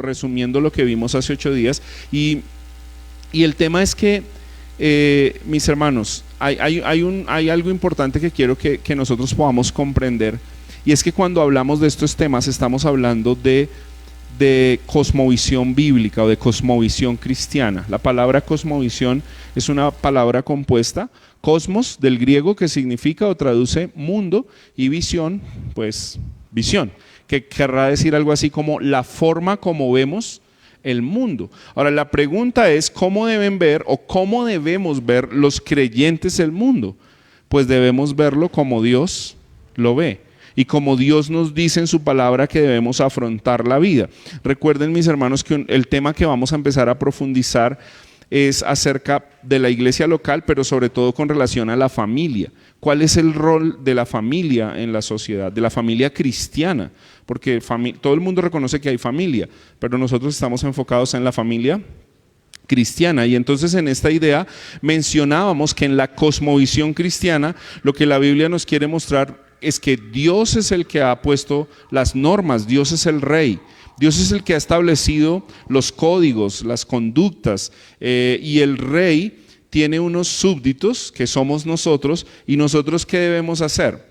resumiendo lo que vimos hace 8 días. Y el tema es que, mis hermanos, hay algo importante que quiero que nosotros podamos comprender. Y es que cuando hablamos de estos temas estamos hablando de cosmovisión bíblica o de cosmovisión cristiana. La palabra cosmovisión es una palabra compuesta, cosmos del griego, que significa o traduce mundo, y visión, pues visión, que querrá decir algo así como la forma como vemos el mundo. Ahora la pregunta es, ¿cómo deben ver o cómo debemos ver los creyentes el mundo? Pues debemos verlo como Dios lo ve y como Dios nos dice en su palabra que debemos afrontar la vida. Recuerden, mis hermanos, que el tema que vamos a empezar a profundizar es acerca de la iglesia local, pero sobre todo con relación a la familia. ¿Cuál es el rol de la familia en la sociedad, de la familia cristiana? Porque todo el mundo reconoce que hay familia, pero nosotros estamos enfocados en la familia cristiana. Y entonces en esta idea mencionábamos que en la cosmovisión cristiana lo que la Biblia nos quiere mostrar es que Dios es el que ha puesto las normas, Dios es el rey. Dios es el que ha establecido los códigos, las conductas, y el rey tiene unos súbditos que somos nosotros, y nosotros ¿qué debemos hacer?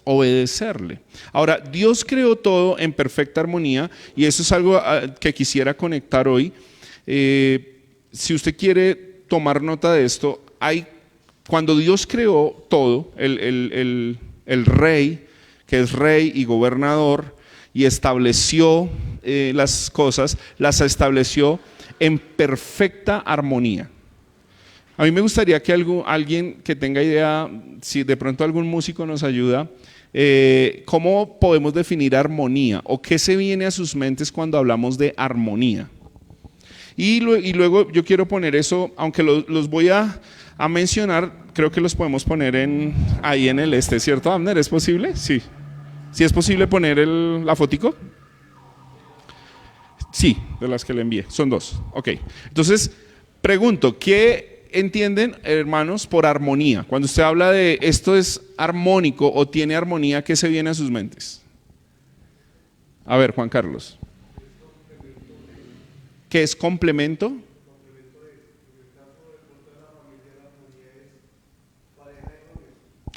Obedecerle. Ahora, Dios creó todo en perfecta armonía, y eso es algo que quisiera conectar hoy. Si usted quiere tomar nota de esto, cuando Dios creó todo, el rey, que es rey y gobernador, y estableció las cosas, las estableció en perfecta armonía. A mí me gustaría que alguien que tenga idea, si de pronto algún músico nos ayuda, ¿cómo podemos definir armonía? ¿O qué se viene a sus mentes cuando hablamos de armonía? Y luego yo quiero poner eso, aunque los voy a mencionar, creo que los podemos poner ahí en el ¿cierto, Abner? ¿Es posible? Sí. ¿Sí es posible poner la fotico? Sí, de las que le envié, son 2. Ok, entonces pregunto, ¿qué entienden, hermanos, por armonía? Cuando usted habla de esto es armónico o tiene armonía, ¿qué se viene a sus mentes? A ver, Juan Carlos. ¿Qué es complemento?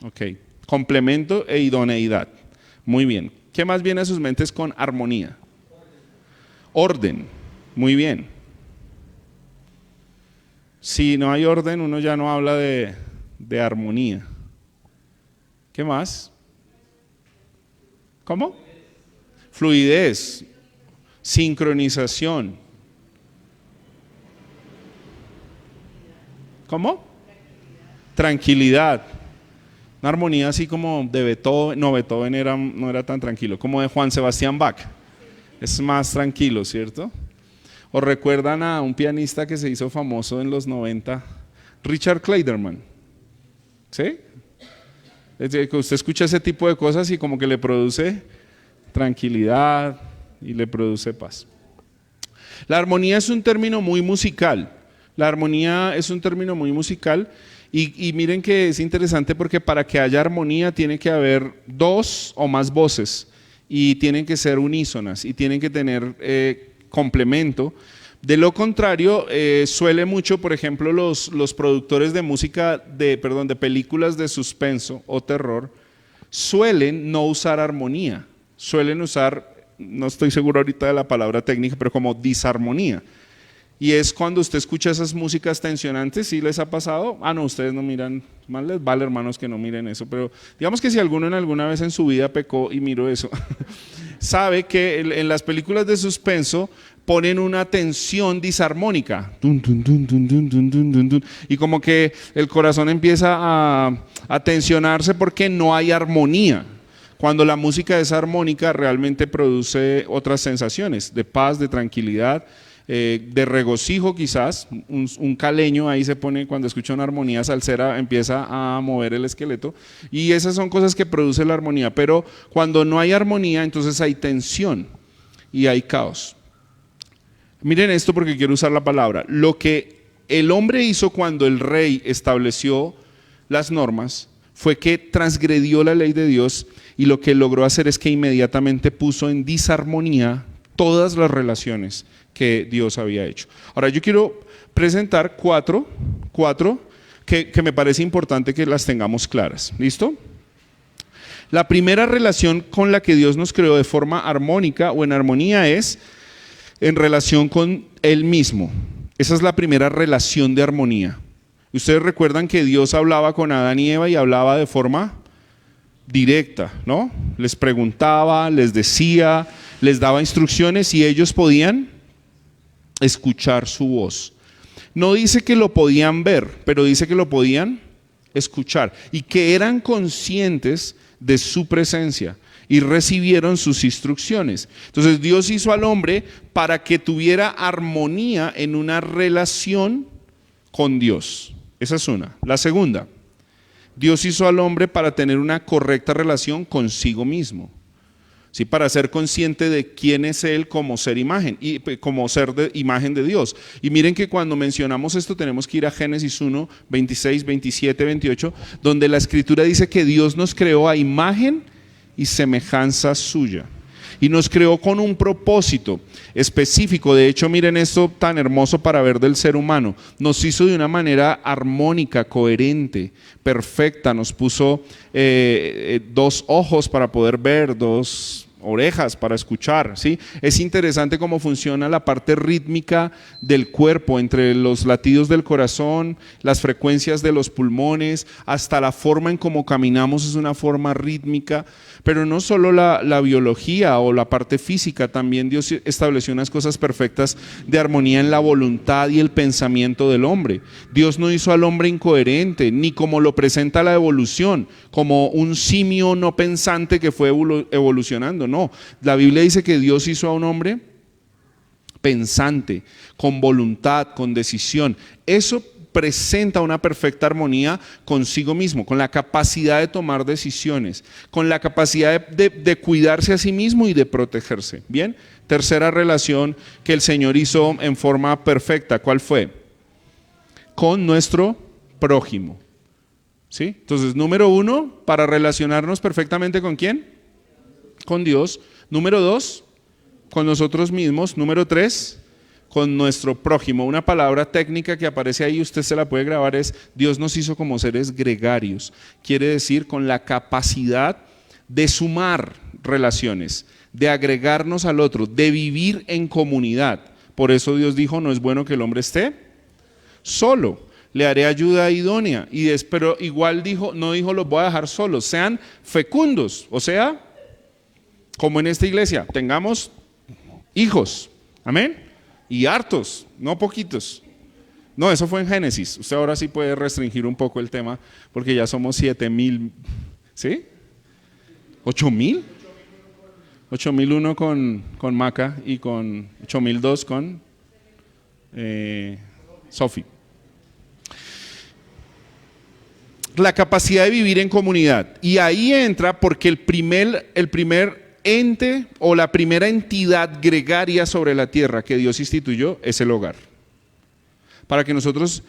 Ok, complemento e idoneidad. Muy bien. ¿Qué más viene a sus mentes con armonía? Orden. Muy bien. Si no hay orden, uno ya no habla de armonía. ¿Qué más? ¿Cómo? Fluidez. Sincronización. ¿Cómo? Tranquilidad. Una armonía así como de Beethoven. No, Beethoven no era tan tranquilo, como de Juan Sebastián Bach. Es más tranquilo, ¿cierto? ¿O recuerdan a un pianista que se hizo famoso en los 90? Richard Clayderman. ¿Sí? Usted escucha ese tipo de cosas y como que le produce tranquilidad y le produce paz. La armonía es un término muy musical. La armonía es un término muy musical. Y miren que es interesante porque para que haya armonía tiene que haber 2 o más voces y tienen que ser unísonas y tienen que tener complemento. De lo contrario, suele mucho, por ejemplo, los productores de música, de películas de suspenso o terror, suelen no usar armonía, suelen usar, no estoy seguro ahorita de la palabra técnica, pero como disarmonía. Y es cuando usted escucha esas músicas tensionantes. ¿Sí les ha pasado? No, ustedes no miran, más les vale, hermanos, que no miren eso, pero digamos que si alguno alguna vez en su vida pecó y miró eso, sabe que en las películas de suspenso ponen una tensión disarmónica, y como que el corazón empieza a tensionarse porque no hay armonía. Cuando la música es armónica realmente produce otras sensaciones de paz, de tranquilidad, de regocijo quizás. Un caleño ahí se pone, cuando escucha una armonía salsera, empieza a mover el esqueleto, y esas son cosas que produce la armonía. Pero cuando no hay armonía, entonces hay tensión y hay caos. Miren esto porque quiero usar la palabra. Lo que el hombre hizo cuando el rey estableció las normas fue que transgredió la ley de Dios, y lo que logró hacer es que inmediatamente puso en disarmonía todas las relaciones que Dios había hecho. Ahora yo quiero presentar cuatro que me parece importante que las tengamos claras. ¿Listo? La primera relación con la que Dios nos creó de forma armónica o en armonía es en relación con Él mismo. Esa es la primera relación de armonía. Ustedes recuerdan que Dios hablaba con Adán y Eva y hablaba de forma directa, ¿no? Les preguntaba, les decía, les daba instrucciones y ellos podían escuchar su voz. No dice que lo podían ver, pero dice que lo podían escuchar y que eran conscientes de su presencia y recibieron sus instrucciones. Entonces Dios hizo al hombre para que tuviera armonía en una relación con Dios. Esa es una. La segunda, Dios hizo al hombre para tener una correcta relación consigo mismo. ¿Sí? Para ser consciente de quién es Él como ser imagen y como ser de imagen de Dios. Y miren que cuando mencionamos esto tenemos que ir a Génesis 1, 26, 27, 28, donde la Escritura dice que Dios nos creó a imagen y semejanza suya. Y nos creó con un propósito específico. De hecho, miren esto tan hermoso para ver del ser humano. Nos hizo de una manera armónica, coherente, perfecta. Nos puso 2 ojos para poder ver, 2 orejas para escuchar, ¿sí? Es interesante cómo funciona la parte rítmica del cuerpo, entre los latidos del corazón, las frecuencias de los pulmones, hasta la forma en cómo caminamos es una forma rítmica. Pero no solo la biología o la parte física, también Dios estableció unas cosas perfectas de armonía en la voluntad y el pensamiento del hombre. Dios no hizo al hombre incoherente, ni como lo presenta la evolución, como un simio no pensante que fue evolucionando. No, la Biblia dice que Dios hizo a un hombre pensante, con voluntad, con decisión. Eso presenta una perfecta armonía consigo mismo, con la capacidad de tomar decisiones, con la capacidad de cuidarse a sí mismo y de protegerse. Bien, tercera relación que el Señor hizo en forma perfecta, ¿cuál fue? Con nuestro prójimo. ¿Sí? Entonces, número 1, para relacionarnos perfectamente ¿con quién? Con Dios. Número 2, con nosotros mismos. Número 3, con nuestro prójimo. Una palabra técnica que aparece ahí, usted se la puede grabar, es Dios nos hizo como seres gregarios. Quiere decir con la capacidad de sumar relaciones, de agregarnos al otro, de vivir en comunidad. Por eso Dios dijo, no es bueno que el hombre esté solo, le haré ayuda idónea. Pero igual no dijo los voy a dejar solos, sean fecundos, o sea, como en esta iglesia, tengamos hijos, amén. Y hartos, no poquitos. No, eso fue en Génesis. Usted ahora sí puede restringir un poco el tema porque ya somos 7,000, ¿sí? ¿8,000? 8,001 con Maca y con 8,002 con Sofi. La capacidad de vivir en comunidad. Y ahí entra porque el primer ente o la primera entidad gregaria sobre la tierra que Dios instituyó es el hogar. Para que nosotros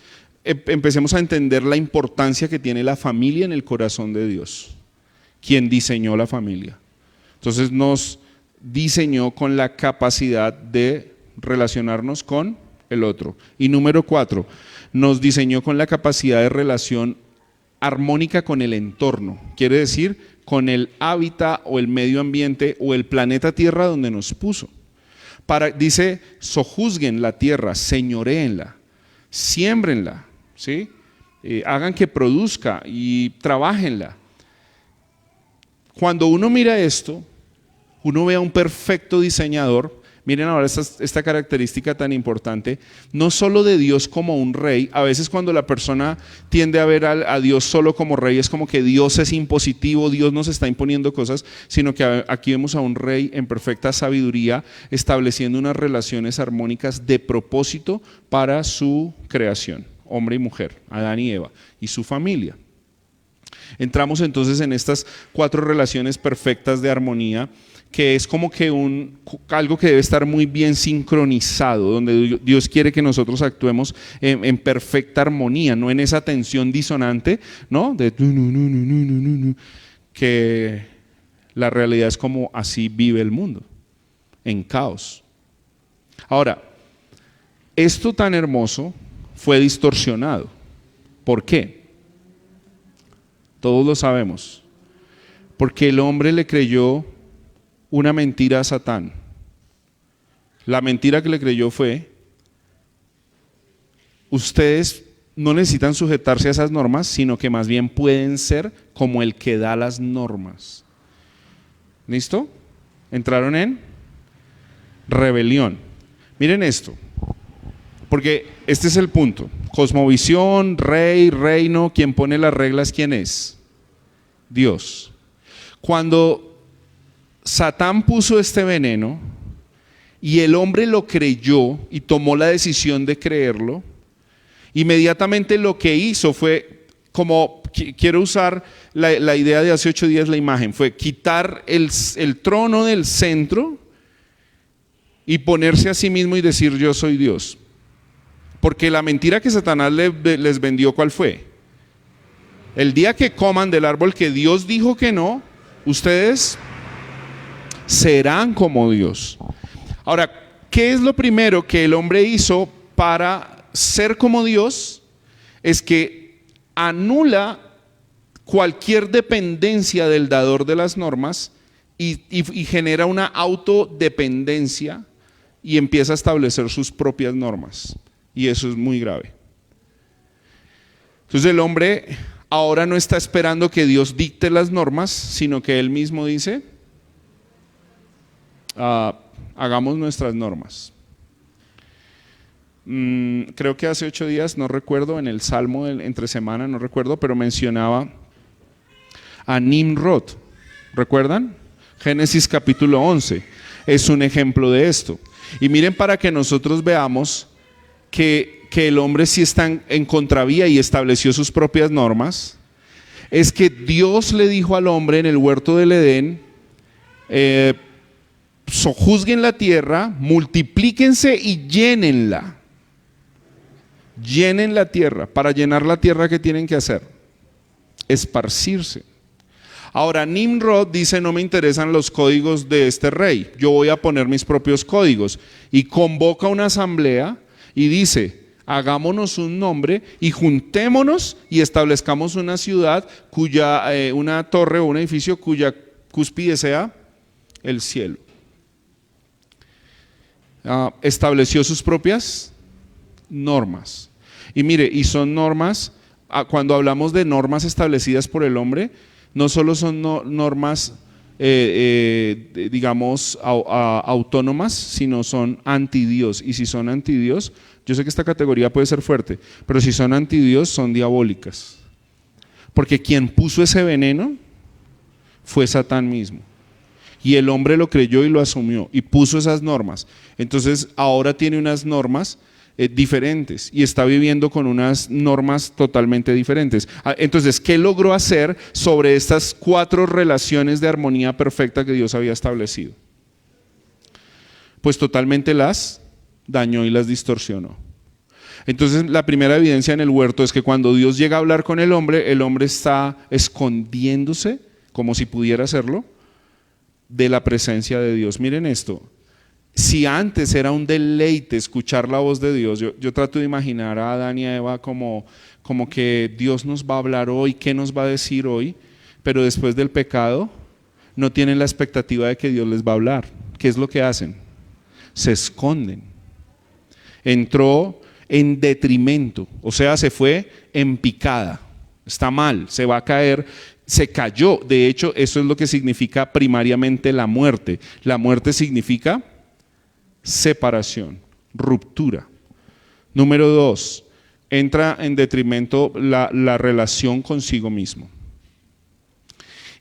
empecemos a entender la importancia que tiene la familia en el corazón de Dios, quien diseñó la familia. Entonces nos diseñó con la capacidad de relacionarnos con el otro. Y número 4, nos diseñó con la capacidad de relación armónica con el entorno. Quiere decir con el hábitat o el medio ambiente o el planeta Tierra donde nos puso. Dice, sojuzguen la tierra, señoréenla, siémbrenla, ¿sí? Hagan que produzca y trabajenla. Cuando uno mira esto, uno ve a un perfecto diseñador. Miren ahora esta característica tan importante, no solo de Dios como un rey. A veces cuando la persona tiende a ver a Dios solo como rey, es como que Dios es impositivo, Dios nos está imponiendo cosas, sino que aquí vemos a un rey en perfecta sabiduría, estableciendo unas relaciones armónicas de propósito para su creación, hombre y mujer, Adán y Eva, y su familia. Entramos entonces en estas 4 relaciones perfectas de armonía, que es como que algo que debe estar muy bien sincronizado, donde Dios quiere que nosotros actuemos en perfecta armonía, no en esa tensión disonante, ¿no? De que la realidad es como así vive el mundo. en caos. Ahora, esto tan hermoso fue distorsionado. ¿Por qué? Todos lo sabemos. Porque el hombre le creyó una mentira a Satán. La mentira que le creyó fue: ustedes no necesitan sujetarse a esas normas, sino que más bien pueden ser como el que da las normas. ¿Listo? ¿Entraron en rebelión? Miren esto, porque este es el punto. Cosmovisión, rey, reino, quien pone las reglas, ¿quién es? Dios. Cuando Satán puso este veneno y el hombre lo creyó y tomó la decisión de creerlo, inmediatamente lo que hizo fue, como quiero usar la idea de hace 8 días, la imagen, fue quitar el trono del centro y ponerse a sí mismo y decir: yo soy Dios. Porque la mentira que Satanás les vendió, ¿cuál fue? El día que coman del árbol que Dios dijo que no, ustedes serán como Dios. Ahora, ¿qué es lo primero que el hombre hizo para ser como Dios? Es que anula cualquier dependencia del dador de las normas y genera una autodependencia y empieza a establecer sus propias normas. Y eso es muy grave. Entonces el hombre ahora no está esperando que Dios dicte las normas, sino que él mismo dice: hagamos nuestras normas. Creo que hace 8 días, no recuerdo, en el Salmo entre semana, no recuerdo, pero mencionaba a Nimrod. ¿Recuerdan? Génesis capítulo 11 es un ejemplo de esto. Y miren, para que nosotros veamos que el hombre sí está en contravía y estableció sus propias normas, es que Dios le dijo al hombre en el huerto del Edén: sojuzguen la tierra, multiplíquense y llénenla. Llenen la tierra. Para llenar la tierra, ¿qué tienen que hacer? Esparcirse. Ahora, Nimrod dice: no me interesan los códigos de este rey, yo voy a poner mis propios códigos. Y convoca una asamblea y dice: hagámonos un nombre y juntémonos y establezcamos una ciudad una torre o un edificio cuya cúspide sea el cielo. Estableció sus propias normas. Y mire, y son normas, cuando hablamos de normas establecidas por el hombre, no solo son normas digamos autónomas, sino son anti-Dios. Y si son anti-Dios, yo sé que esta categoría puede ser fuerte, pero si son anti-Dios, son diabólicas. Porque quien puso ese veneno fue Satán mismo. Y el hombre lo creyó y lo asumió y puso esas normas. Entonces ahora tiene unas normas diferentes y está viviendo con unas normas totalmente diferentes. Entonces, ¿qué logró hacer sobre estas 4 relaciones de armonía perfecta que Dios había establecido? Pues totalmente las dañó y las distorsionó. Entonces, la primera evidencia en el huerto es que cuando Dios llega a hablar con el hombre está escondiéndose, como si pudiera hacerlo, de la presencia de Dios. Miren esto. Si antes era un deleite escuchar la voz de Dios, yo trato de imaginar a Adán y a Eva como que Dios nos va a hablar hoy, ¿qué nos va a decir hoy? Pero después del pecado no tienen la expectativa de que Dios les va a hablar. ¿Qué es lo que hacen? Se esconden. Entró en detrimento, o sea, se fue en picada. Está mal, se va a caer. Se cayó. De hecho, eso es lo que significa primariamente la muerte. La muerte significa separación, ruptura. Número 2, entra en detrimento la relación consigo mismo.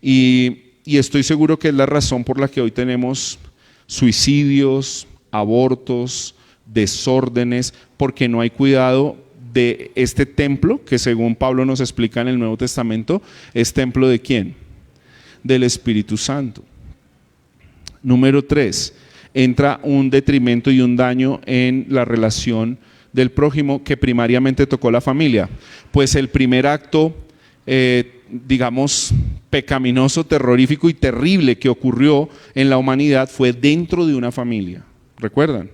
Y estoy seguro que es la razón por la que hoy tenemos suicidios, abortos, desórdenes, porque no hay cuidado de este templo que, según Pablo nos explica en el Nuevo Testamento, es templo ¿de quién? Del Espíritu Santo. Número 3, entra un detrimento y un daño en la relación del prójimo, que primariamente tocó la familia. Pues el primer acto digamos, pecaminoso, terrorífico y terrible que ocurrió en la humanidad fue dentro de una familia. ¿Recuerdan?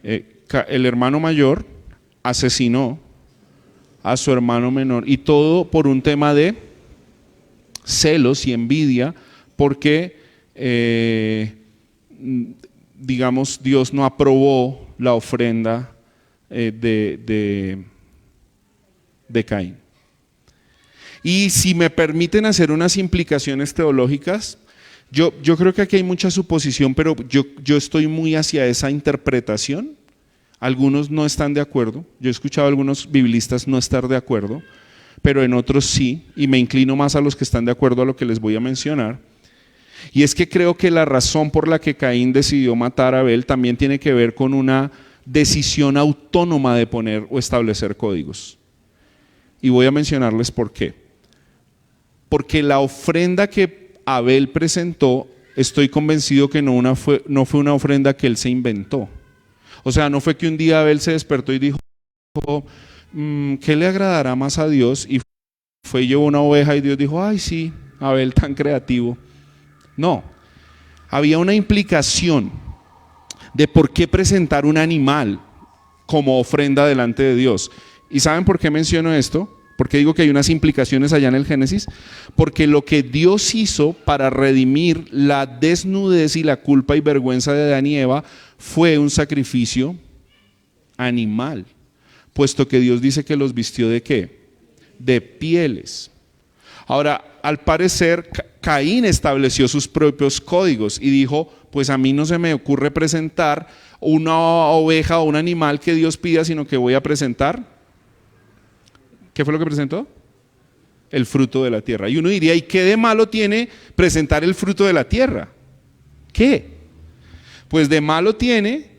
El hermano mayor asesinó a su hermano menor, y todo por un tema de celos y envidia, porque digamos, Dios no aprobó la ofrenda de Caín. Y si me permiten hacer unas implicaciones teológicas, yo creo que aquí hay mucha suposición, pero yo estoy muy hacia esa interpretación. Algunos no están de acuerdo, yo he escuchado a algunos biblistas no estar de acuerdo, pero en otros sí, y me inclino más a los que están de acuerdo a lo que les voy a mencionar. Y es que creo que la razón por la que Caín decidió matar a Abel también tiene que ver con una decisión autónoma de poner o establecer códigos. Y voy a mencionarles por qué. Porque la ofrenda que Abel presentó, estoy convencido que no fue una ofrenda que él se inventó. O sea, no fue que un día Abel se despertó y dijo, ¿qué le agradará más a Dios? Y fue y llevó una oveja y Dios dijo, ay sí, Abel tan creativo. No, había una implicación de por qué presentar un animal como ofrenda delante de Dios. ¿Y saben por qué menciono esto? ¿Por qué digo que hay unas implicaciones allá en el Génesis? Porque lo que Dios hizo para redimir la desnudez y la culpa y vergüenza de Adán y Eva fue un sacrificio animal, puesto que Dios dice que los vistió ¿de qué? De pieles. Ahora, al parecer, Caín estableció sus propios códigos y dijo, pues a mí no se me ocurre presentar una oveja o un animal que Dios pida, sino que voy a presentar, ¿qué fue lo que presentó? El fruto de la tierra. Y uno diría, ¿y qué de malo tiene presentar el fruto de la tierra? ¿Qué? Pues de malo tiene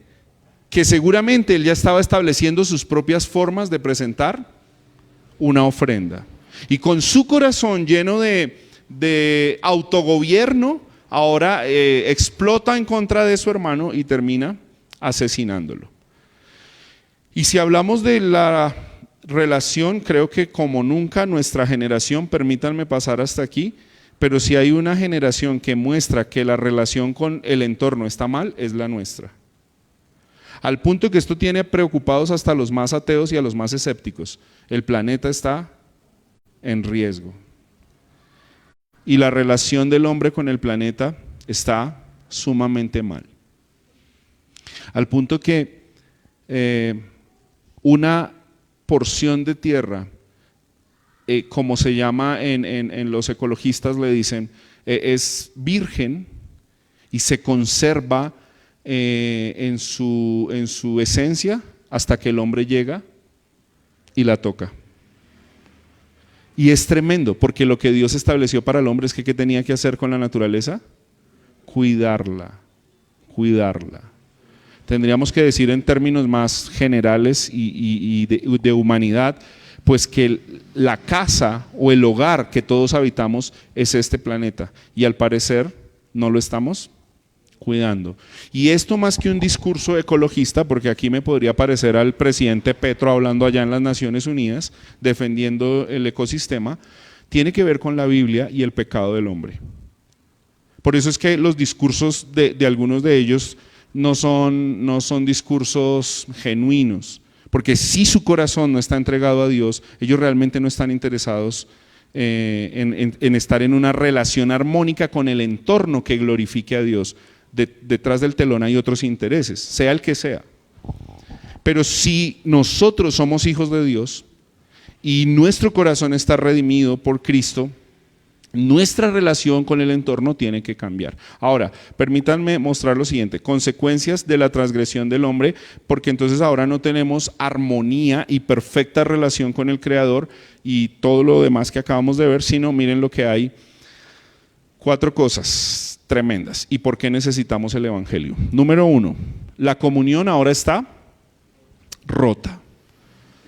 que seguramente él ya estaba estableciendo sus propias formas de presentar una ofrenda. Y con su corazón lleno de autogobierno, ahora explota en contra de su hermano y termina asesinándolo. Y si hablamos de la relación, creo que como nunca nuestra generación, permítanme pasar hasta aquí, pero si hay una generación que muestra que la relación con el entorno está mal, es la nuestra. Al punto que esto tiene preocupados hasta los más ateos y a los más escépticos. El planeta está en riesgo. Y la relación del hombre con el planeta está sumamente mal. Al punto que una porción de tierra, como se llama en los ecologistas le dicen, es virgen y se conserva en su esencia hasta que el hombre llega y la toca. Y es tremendo, porque lo que Dios estableció para el hombre es que ¿qué tenía que hacer con la naturaleza? Cuidarla. Tendríamos que decir en términos más generales y de humanidad, pues que la casa o el hogar que todos habitamos es este planeta, y al parecer no lo estamos cuidando. Y esto más que un discurso ecologista, porque aquí me podría parecer al presidente Petro hablando allá en las Naciones Unidas, defendiendo el ecosistema, tiene que ver con la Biblia y el pecado del hombre. Por eso es que los discursos de algunos de ellos no son discursos genuinos, porque si su corazón no está entregado a Dios, ellos realmente no están interesados en estar en una relación armónica con el entorno que glorifique a Dios. Detrás del telón hay otros intereses, sea el que sea. Pero si nosotros somos hijos de Dios y nuestro corazón está redimido por Cristo, nuestra relación con el entorno tiene que cambiar. Ahora, permítanme mostrar lo siguiente: consecuencias de la transgresión del hombre, porque entonces ahora no tenemos armonía y perfecta relación con el Creador y todo lo demás que acabamos de ver, sino miren lo que hay. 4 cosas tremendas. ¿Y por qué necesitamos el Evangelio? Número 1, la comunión ahora está rota.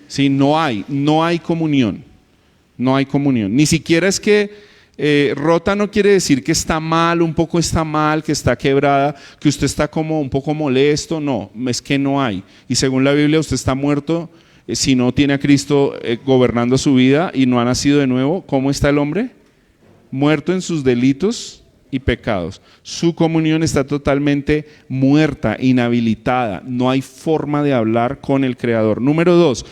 Sí, no hay comunión. No hay comunión. Ni siquiera es que rota no quiere decir que está mal, un poco está mal, que está quebrada, que usted está como un poco molesto. No, es que no hay. Y según la Biblia usted está muerto Si no tiene a Cristo gobernando su vida y no ha nacido de nuevo, ¿cómo está el hombre? Muerto en sus delitos y pecados. Su comunión está totalmente muerta, inhabilitada. No hay forma de hablar con el Creador. Número 2,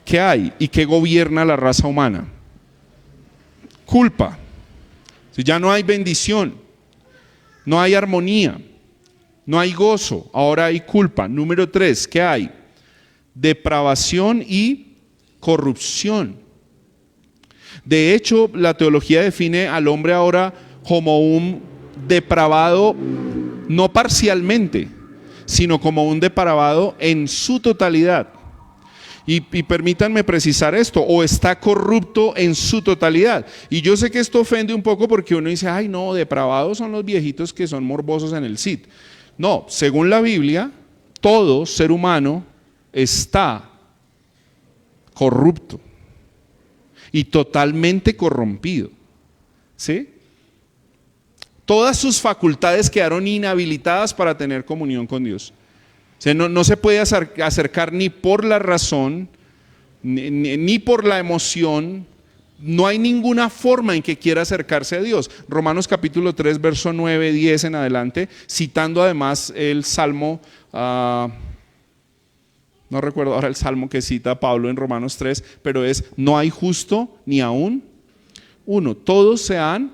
¿qué hay y qué gobierna la raza humana? Culpa. Ya no hay bendición, no hay armonía, no hay gozo, ahora hay culpa. Número 3, ¿qué hay? Depravación y corrupción. De hecho, la teología define al hombre ahora como un depravado, no parcialmente, sino como un depravado en su totalidad. Y permítanme precisar esto, o está corrupto en su totalidad. Y yo sé que esto ofende un poco porque uno dice, ay no, depravados son los viejitos que son morbosos en el CID. No, según la Biblia, todo ser humano está corrupto y totalmente corrompido, ¿sí? Todas sus facultades quedaron inhabilitadas para tener comunión con Dios. O sea, no se puede acercar ni por la razón, ni por la emoción. No hay ninguna forma en que quiera acercarse a Dios. Romanos capítulo 3, verso 9, 10 en adelante, citando además el Salmo, no recuerdo ahora el Salmo que cita Pablo en Romanos 3, pero es, no hay justo ni aún uno. Todos se han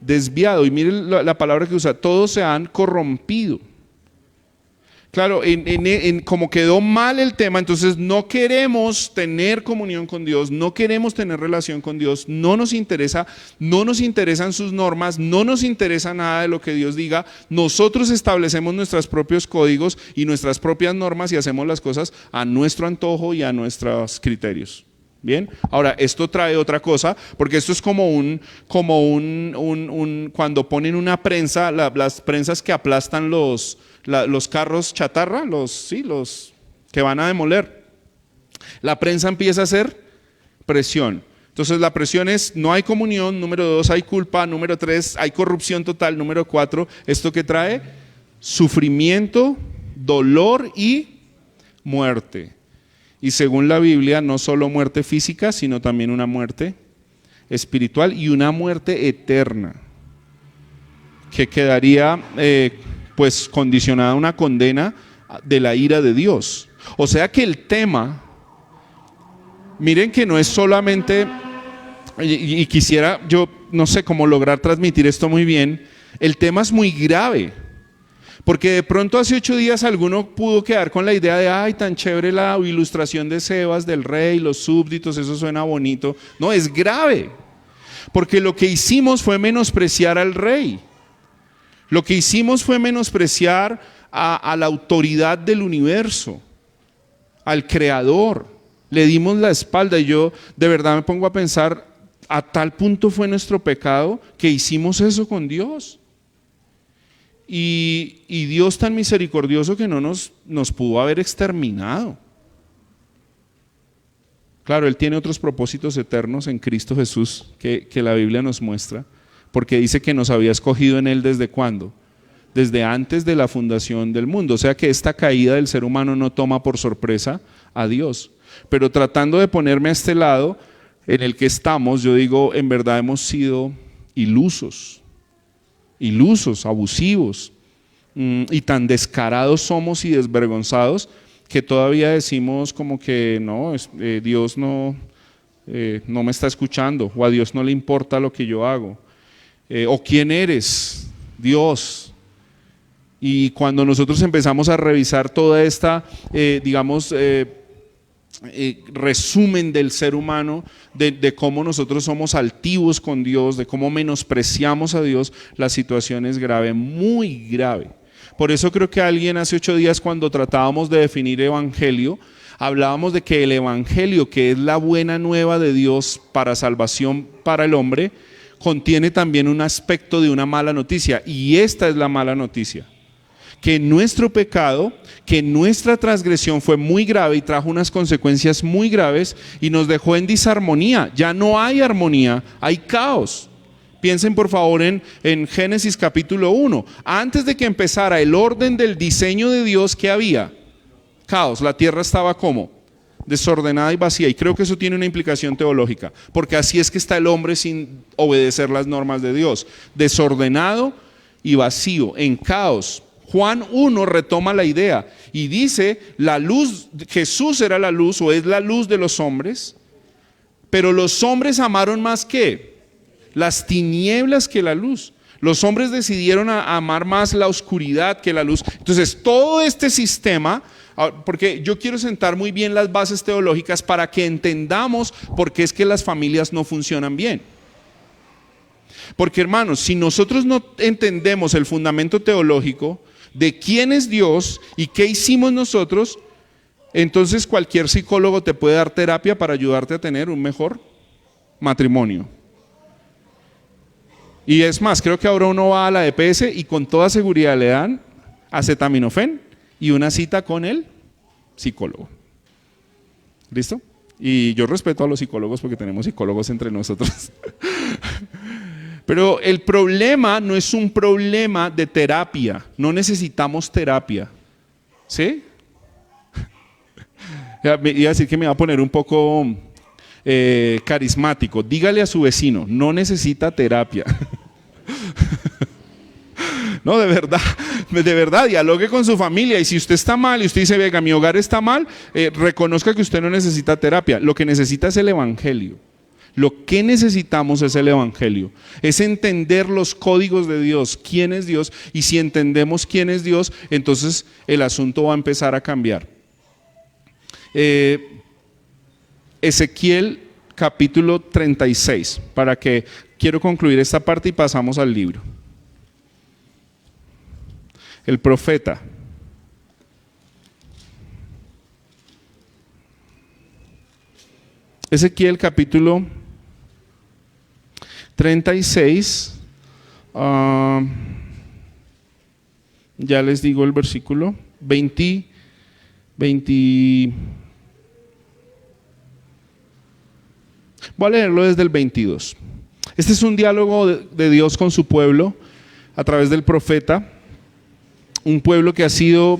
desviado. Y miren la palabra que usa, todos se han corrompido. Claro, como quedó mal el tema, entonces no queremos tener comunión con Dios, no queremos tener relación con Dios, no nos interesa, no nos interesan sus normas, no nos interesa nada de lo que Dios diga. Nosotros establecemos nuestros propios códigos y nuestras propias normas y hacemos las cosas a nuestro antojo y a nuestros criterios. Bien, ahora esto trae otra cosa, porque esto es como cuando ponen una prensa, las prensas que aplastan los carros chatarra, los que van a demoler. La prensa empieza a hacer presión. Entonces la presión es, no hay comunión. Número 2, hay culpa. Número 3, hay corrupción total. Número 4, ¿esto qué trae? Sufrimiento, dolor y muerte. Y según la Biblia, no solo muerte física, sino también una muerte espiritual y una muerte eterna, que quedaría pues condicionada a una condena de la ira de Dios. O sea que el tema, miren que no es solamente, y quisiera yo, no sé cómo lograr transmitir esto muy bien, el tema es muy grave. Porque de pronto hace 8 días alguno pudo quedar con la idea de, ay, tan chévere la ilustración de Sebas, del rey, los súbditos, eso suena bonito. No, es grave, porque lo que hicimos fue menospreciar al rey. Lo que hicimos fue menospreciar a la autoridad del universo, al creador. Le dimos la espalda y yo de verdad me pongo a pensar, a tal punto fue nuestro pecado que hicimos eso con Dios. Y Dios tan misericordioso que no nos pudo haber exterminado. Claro, Él tiene otros propósitos eternos en Cristo Jesús que la Biblia nos muestra, porque dice que nos había escogido en Él ¿desde cuándo? Desde antes de la fundación del mundo. O sea que esta caída del ser humano no toma por sorpresa a Dios. Pero tratando de ponerme a este lado en el que estamos, yo digo, en verdad hemos sido ilusos, abusivos, y tan descarados somos y desvergonzados que todavía decimos como que no, Dios no me está escuchando, o a Dios no le importa lo que yo hago, o quién eres, Dios. Y cuando nosotros empezamos a revisar toda esta, resumen del ser humano, de cómo nosotros somos altivos con Dios, de cómo menospreciamos a Dios, la situación es grave, muy grave. Por eso creo que alguien hace 8 días, cuando tratábamos de definir evangelio, hablábamos de que el evangelio, que es la buena nueva de Dios para salvación para el hombre, contiene también un aspecto de una mala noticia, y esta es la mala noticia: que nuestro pecado, que nuestra transgresión fue muy grave y trajo unas consecuencias muy graves y nos dejó en disarmonía. Ya no hay armonía, hay caos. Piensen por favor en Génesis capítulo 1. Antes de que empezara el orden del diseño de Dios, ¿qué había? Caos. La tierra estaba ¿cómo? desordenada y vacía. Y creo que eso tiene una implicación teológica, porque así es que está el hombre sin obedecer las normas de Dios. Desordenado y vacío, en caos. Juan 1 retoma la idea y dice, la luz, Jesús era la luz o es la luz de los hombres, pero los hombres amaron más que las tinieblas que la luz. Los hombres decidieron amar más la oscuridad que la luz. Entonces, todo este sistema, porque yo quiero sentar muy bien las bases teológicas para que entendamos por qué es que las familias no funcionan bien. Porque, hermanos, si nosotros no entendemos el fundamento teológico de quién es Dios y qué hicimos nosotros, entonces cualquier psicólogo te puede dar terapia para ayudarte a tener un mejor matrimonio. Y es más, creo que ahora uno va a la EPS y con toda seguridad le dan acetaminofén y una cita con el psicólogo. ¿Listo? Y yo respeto a los psicólogos porque tenemos psicólogos entre nosotros. Pero el problema no es un problema de terapia, no necesitamos terapia. ¿Sí? Iba a decir que me iba a poner un poco carismático. Dígale a su vecino, no necesita terapia. No, de verdad, dialogue con su familia. Y si usted está mal y usted dice, venga, mi hogar está mal, reconozca que usted no necesita terapia. Lo que necesita es el evangelio. Lo que necesitamos es el evangelio. Es entender los códigos de Dios, quién es Dios. Y si entendemos quién es Dios, entonces el asunto va a empezar a cambiar. Ezequiel capítulo 36, para que quiero concluir esta parte y pasamos al libro. El profeta. Ezequiel capítulo 36, ya les digo el versículo 20. Voy a leerlo desde el 22. Este es un diálogo de Dios con su pueblo a través del profeta. Un pueblo que ha sido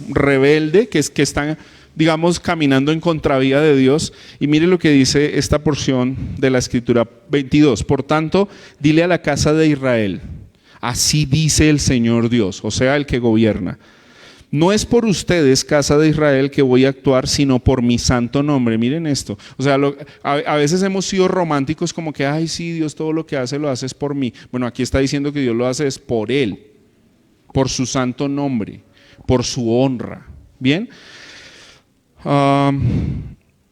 rebelde, que está, digamos, caminando en contravía de Dios. Y mire lo que dice esta porción de la escritura 22. Por tanto, dile a la casa de Israel, así dice el Señor Dios, o sea, el que gobierna. No es por ustedes, casa de Israel, que voy a actuar, sino por mi santo nombre. Miren esto. O sea, a veces hemos sido románticos como que, ay, sí, Dios todo lo que hace lo hace es por mí. Bueno, aquí está diciendo que Dios lo hace es por Él, por su santo nombre, por su honra. Bien.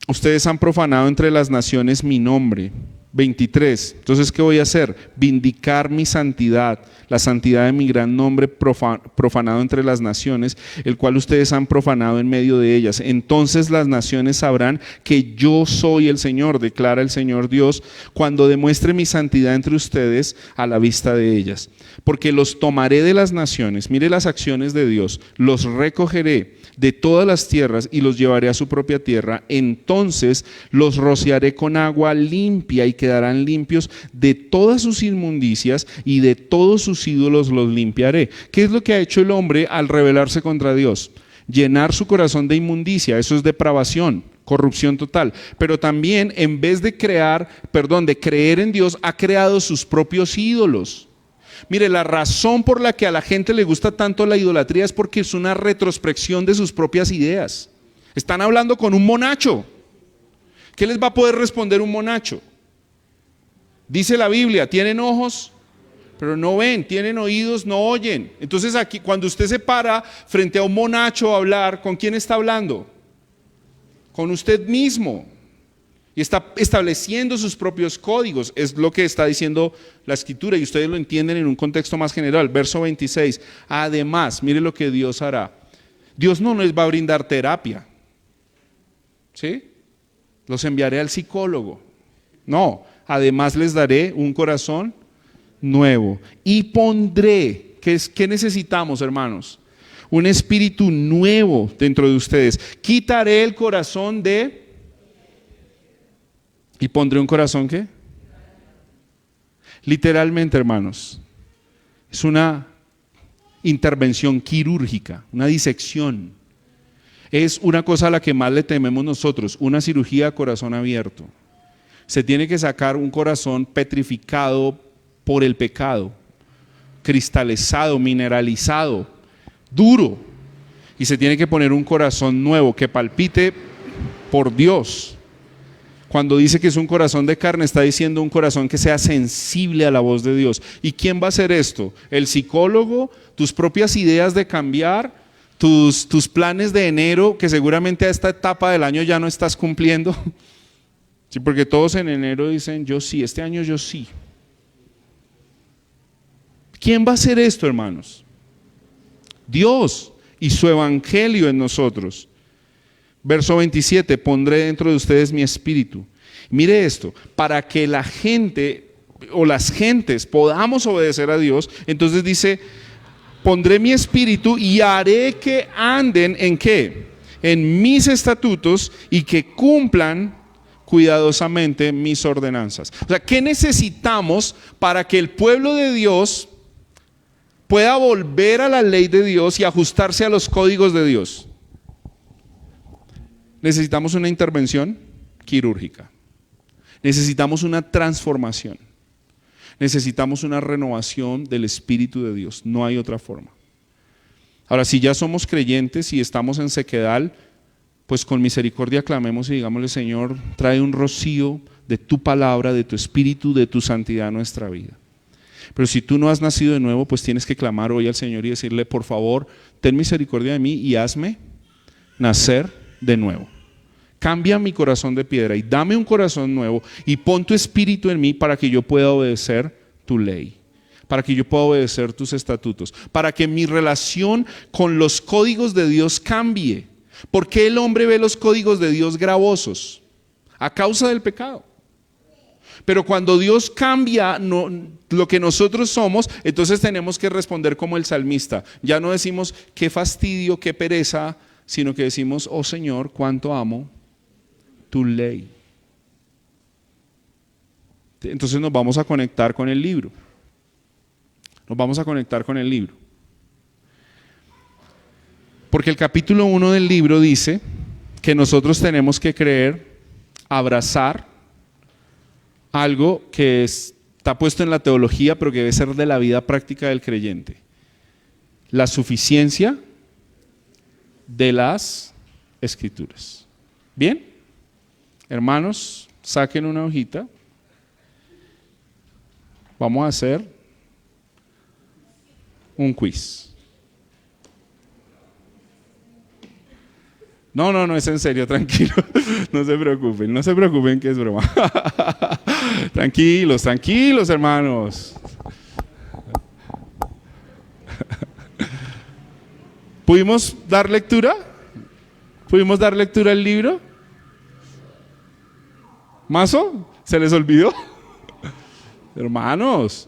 Ustedes han profanado entre las naciones mi nombre. 23. Entonces, ¿qué voy a hacer? Vindicar mi santidad, la santidad de mi gran nombre profanado entre las naciones, el cual ustedes han profanado en medio de ellas. Entonces las naciones sabrán que yo soy el Señor, declara el Señor Dios, cuando demuestre mi santidad entre ustedes a la vista de ellas. Porque los tomaré de las naciones, mire las acciones de Dios, los recogeré de todas las tierras y los llevaré a su propia tierra. Entonces los rociaré con agua limpia y quedarán limpios de todas sus inmundicias y de todos sus ídolos los limpiaré. ¿Qué es lo que ha hecho el hombre al rebelarse contra Dios? Llenar su corazón de inmundicia, eso es depravación, corrupción total. Pero también en vez de creer en Dios, ha creado sus propios ídolos. Mire, la razón por la que a la gente le gusta tanto la idolatría es porque es una retrospección de sus propias ideas. Están hablando con un monacho. ¿Qué les va a poder responder un monacho? Dice la Biblia, tienen ojos, pero no ven, tienen oídos, no oyen. Entonces aquí, cuando usted se para frente a un monacho a hablar, ¿con quién está hablando? Con usted mismo. Y está estableciendo sus propios códigos, es lo que está diciendo la escritura y ustedes lo entienden en un contexto más general. Verso 26, además, mire lo que Dios hará. Dios no les va a brindar terapia, ¿sí? Los enviaré al psicólogo. No, además les daré un corazón nuevo y pondré, ¿qué necesitamos, hermanos? Un espíritu nuevo dentro de ustedes. Quitaré el corazón ¿y pondré un corazón qué? Literalmente, hermanos, es una intervención quirúrgica, una disección. Es una cosa a la que más le tememos nosotros, una cirugía a corazón abierto. Se tiene que sacar un corazón petrificado por el pecado, cristalizado, mineralizado, duro. Y se tiene que poner un corazón nuevo que palpite por Dios. Cuando dice que es un corazón de carne, está diciendo un corazón que sea sensible a la voz de Dios. ¿Y quién va a hacer esto? ¿El psicólogo? ¿Tus propias ideas de cambiar? ¿Tus planes de enero que seguramente a esta etapa del año ya no estás cumpliendo? Sí, porque todos en enero dicen, yo sí, este año yo sí. ¿Quién va a hacer esto, hermanos? Dios y su evangelio en nosotros. Verso 27, pondré dentro de ustedes mi espíritu. Mire esto, para que la gente o las gentes podamos obedecer a Dios, entonces dice, pondré mi espíritu y haré que anden ¿en qué? En mis estatutos y que cumplan cuidadosamente mis ordenanzas. O sea, ¿qué necesitamos para que el pueblo de Dios pueda volver a la ley de Dios y ajustarse a los códigos de Dios? Necesitamos una intervención quirúrgica. Necesitamos una transformación. Necesitamos una renovación del Espíritu de Dios. No hay otra forma. Ahora, si ya somos creyentes y estamos en sequedal, pues con misericordia clamemos y digámosle, Señor, trae un rocío de tu palabra, de tu Espíritu, de tu santidad a nuestra vida. Pero si tú no has nacido de nuevo, pues tienes que clamar hoy al Señor y decirle, por favor, ten misericordia de mí y hazme nacer de nuevo. Cambia mi corazón de piedra y dame un corazón nuevo y pon tu espíritu en mí para que yo pueda obedecer tu ley, para que yo pueda obedecer tus estatutos, para que mi relación con los códigos de Dios cambie. ¿Por qué el hombre ve los códigos de Dios gravosos? A causa del pecado. Pero cuando Dios cambia lo que nosotros somos, entonces tenemos que responder como el salmista. Ya no decimos qué fastidio, qué pereza, sino que decimos, oh Señor, cuánto amo tu ley. Entonces nos vamos a conectar con el libro. Nos vamos a conectar con el libro. Porque el capítulo 1 del libro dice que nosotros tenemos que creer, abrazar algo que está puesto en la teología, pero que debe ser de la vida práctica del creyente. La suficiencia de las Escrituras. ¿Bien? Hermanos, saquen una hojita. Vamos a hacer un quiz. No, es en serio, tranquilo. No se preocupen que es broma. Tranquilos, hermanos. ¿Pudimos dar lectura? ¿Pudimos dar lectura al libro? ¿Mazo? ¿Se les olvidó? Hermanos,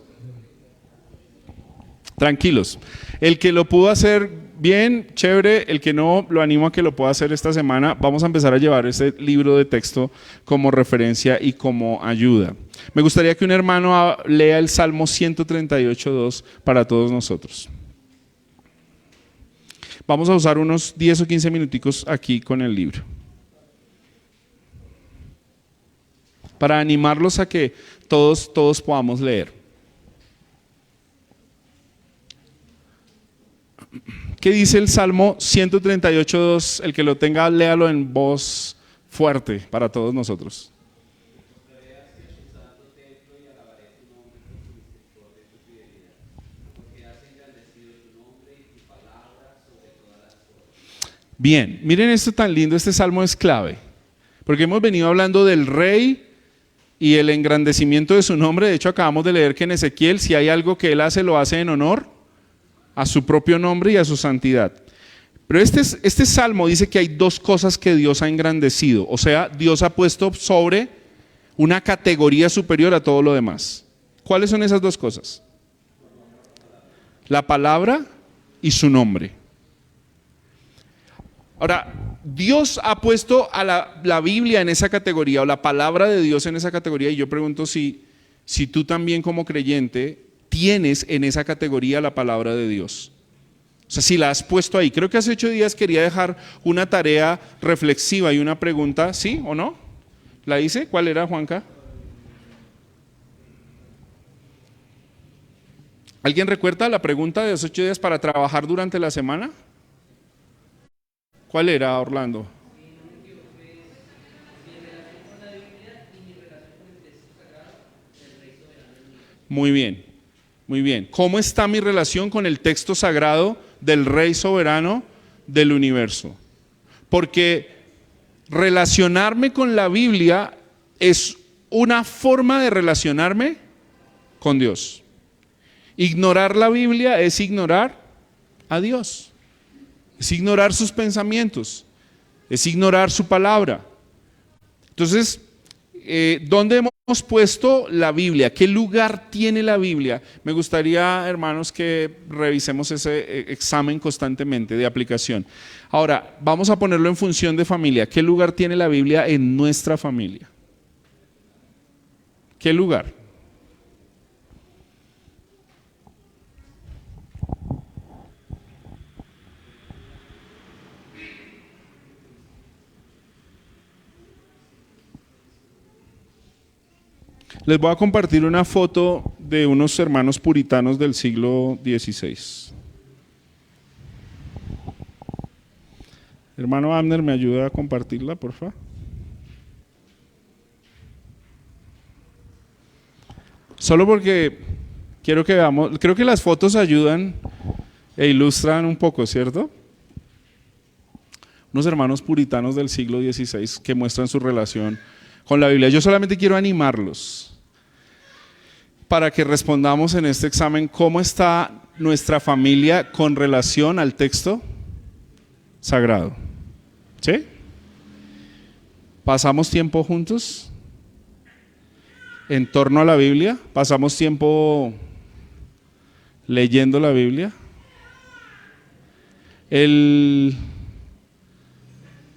tranquilos. El que lo pudo hacer bien, chévere. El que no, lo animo a que lo pueda hacer esta semana. Vamos a empezar a llevar ese libro de texto como referencia y como ayuda. Me gustaría que un hermano lea el Salmo 138:2 para todos nosotros. Vamos a usar unos 10 o 15 minuticos aquí con el libro, para animarlos a que todos podamos leer. ¿Qué dice el Salmo 138:2? El que lo tenga, léalo en voz fuerte para todos nosotros. Bien, miren esto tan lindo, este salmo es clave, porque hemos venido hablando del rey y el engrandecimiento de su nombre. De hecho, acabamos de leer que en Ezequiel, si hay algo que él hace, lo hace en honor a su propio nombre y a su santidad. Pero este salmo dice que hay dos cosas que Dios ha engrandecido, o sea, Dios ha puesto sobre una categoría superior a todo lo demás. ¿Cuáles son esas dos cosas? La palabra y su nombre. Ahora, Dios ha puesto a la Biblia en esa categoría, o la palabra de Dios en esa categoría, y yo pregunto si tú también como creyente tienes en esa categoría la palabra de Dios. O sea, si la has puesto ahí. Creo que hace 8 días quería dejar una tarea reflexiva y una pregunta, ¿sí o no? ¿La hice? ¿Cuál era, Juanca? ¿Alguien recuerda la pregunta de los 8 días para trabajar durante la semana? ¿Cuál era, Orlando? Muy bien, muy bien. ¿Cómo está mi relación con el texto sagrado del Rey soberano del universo? Porque relacionarme con la Biblia es una forma de relacionarme con Dios. Ignorar la Biblia es ignorar a Dios, es ignorar sus pensamientos, es ignorar su palabra. Entonces, ¿dónde hemos puesto la Biblia? ¿Qué lugar tiene la Biblia? Me gustaría, hermanos, que revisemos ese examen constantemente de aplicación. Ahora, vamos a ponerlo en función de familia. ¿Qué lugar tiene la Biblia en nuestra familia? ¿Qué lugar? Les voy a compartir una foto de unos hermanos puritanos del siglo XVI. Hermano Abner, ¿me ayuda a compartirla, por favor? Solo porque quiero que veamos, creo que las fotos ayudan e ilustran un poco, ¿cierto? Unos hermanos puritanos del siglo XVI que muestran su relación con la Biblia. Yo solamente quiero animarlos para que respondamos en este examen cómo está nuestra familia con relación al texto sagrado. ¿Sí? ¿Pasamos tiempo juntos en torno a la Biblia? ¿Pasamos tiempo leyendo la Biblia? El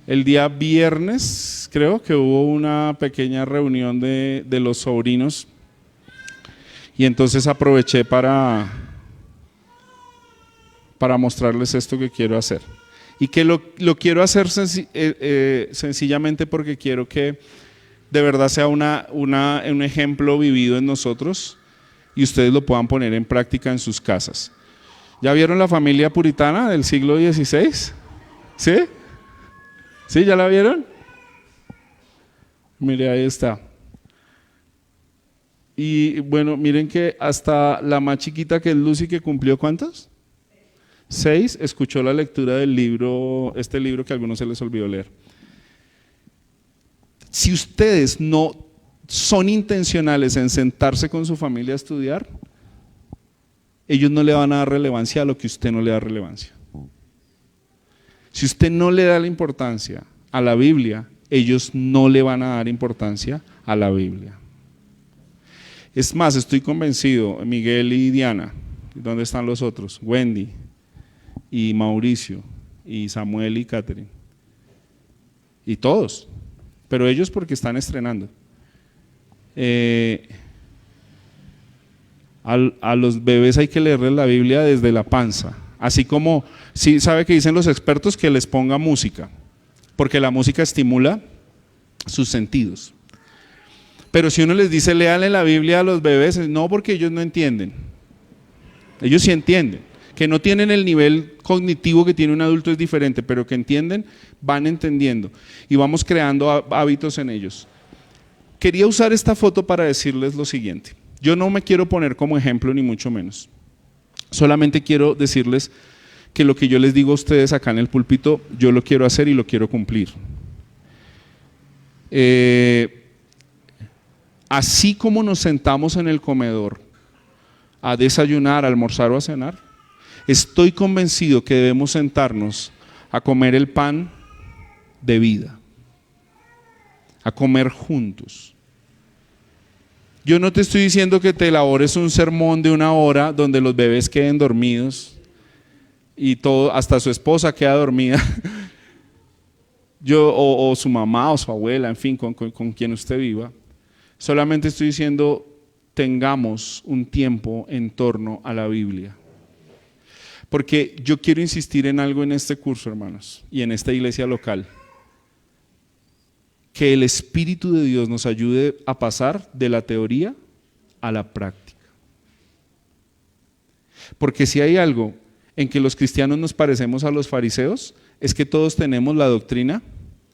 día viernes creo que hubo una pequeña reunión de los sobrinos y entonces aproveché para mostrarles esto que quiero hacer. Y que lo quiero hacer sencillamente porque quiero que de verdad sea un ejemplo vivido en nosotros y ustedes lo puedan poner en práctica en sus casas. ¿Ya vieron la familia puritana del siglo XVI? ¿Sí? ¿Sí? ¿Ya la vieron? Mire, ahí está. Y bueno, miren que hasta la más chiquita, que es Lucy, que cumplió ¿cuántos? 6, escuchó la lectura del libro, este libro que a algunos se les olvidó leer. Si ustedes no son intencionales en sentarse con su familia a estudiar, ellos no le van a dar relevancia a lo que usted no le da relevancia. Si usted no le da la importancia a la Biblia, ellos no le van a dar importancia a la Biblia. Es más, estoy convencido, Miguel y Diana, ¿dónde están los otros? Wendy y Mauricio y Samuel y Catherine y todos, pero ellos porque están estrenando. A los bebés hay que leerles la Biblia desde la panza, así como, sí, sabe que dicen los expertos que les ponga música, porque la música estimula sus sentidos. Pero si uno les dice léanle la Biblia a los bebés, no, porque ellos no entienden. Ellos sí entienden, que no tienen el nivel cognitivo que tiene un adulto, es diferente, pero que entienden, van entendiendo y vamos creando hábitos en ellos. Quería usar esta foto para decirles lo siguiente. Yo no me quiero poner como ejemplo ni mucho menos. Solamente quiero decirles que lo que yo les digo a ustedes acá en el púlpito, yo lo quiero hacer y lo quiero cumplir. Así como nos sentamos en el comedor a desayunar, a almorzar o a cenar, estoy convencido que debemos sentarnos a comer el pan de vida, a comer juntos. Yo no te estoy diciendo que te elabores un sermón de 1 hora donde los bebés queden dormidos y todo, hasta su esposa queda dormida, o su mamá o su abuela, en fin, con quien usted viva. Solamente estoy diciendo, tengamos un tiempo en torno a la Biblia. Porque yo quiero insistir en algo en este curso, hermanos, y en esta iglesia local. Que el Espíritu de Dios nos ayude a pasar de la teoría a la práctica. Porque si hay algo en que los cristianos nos parecemos a los fariseos, es que todos tenemos la doctrina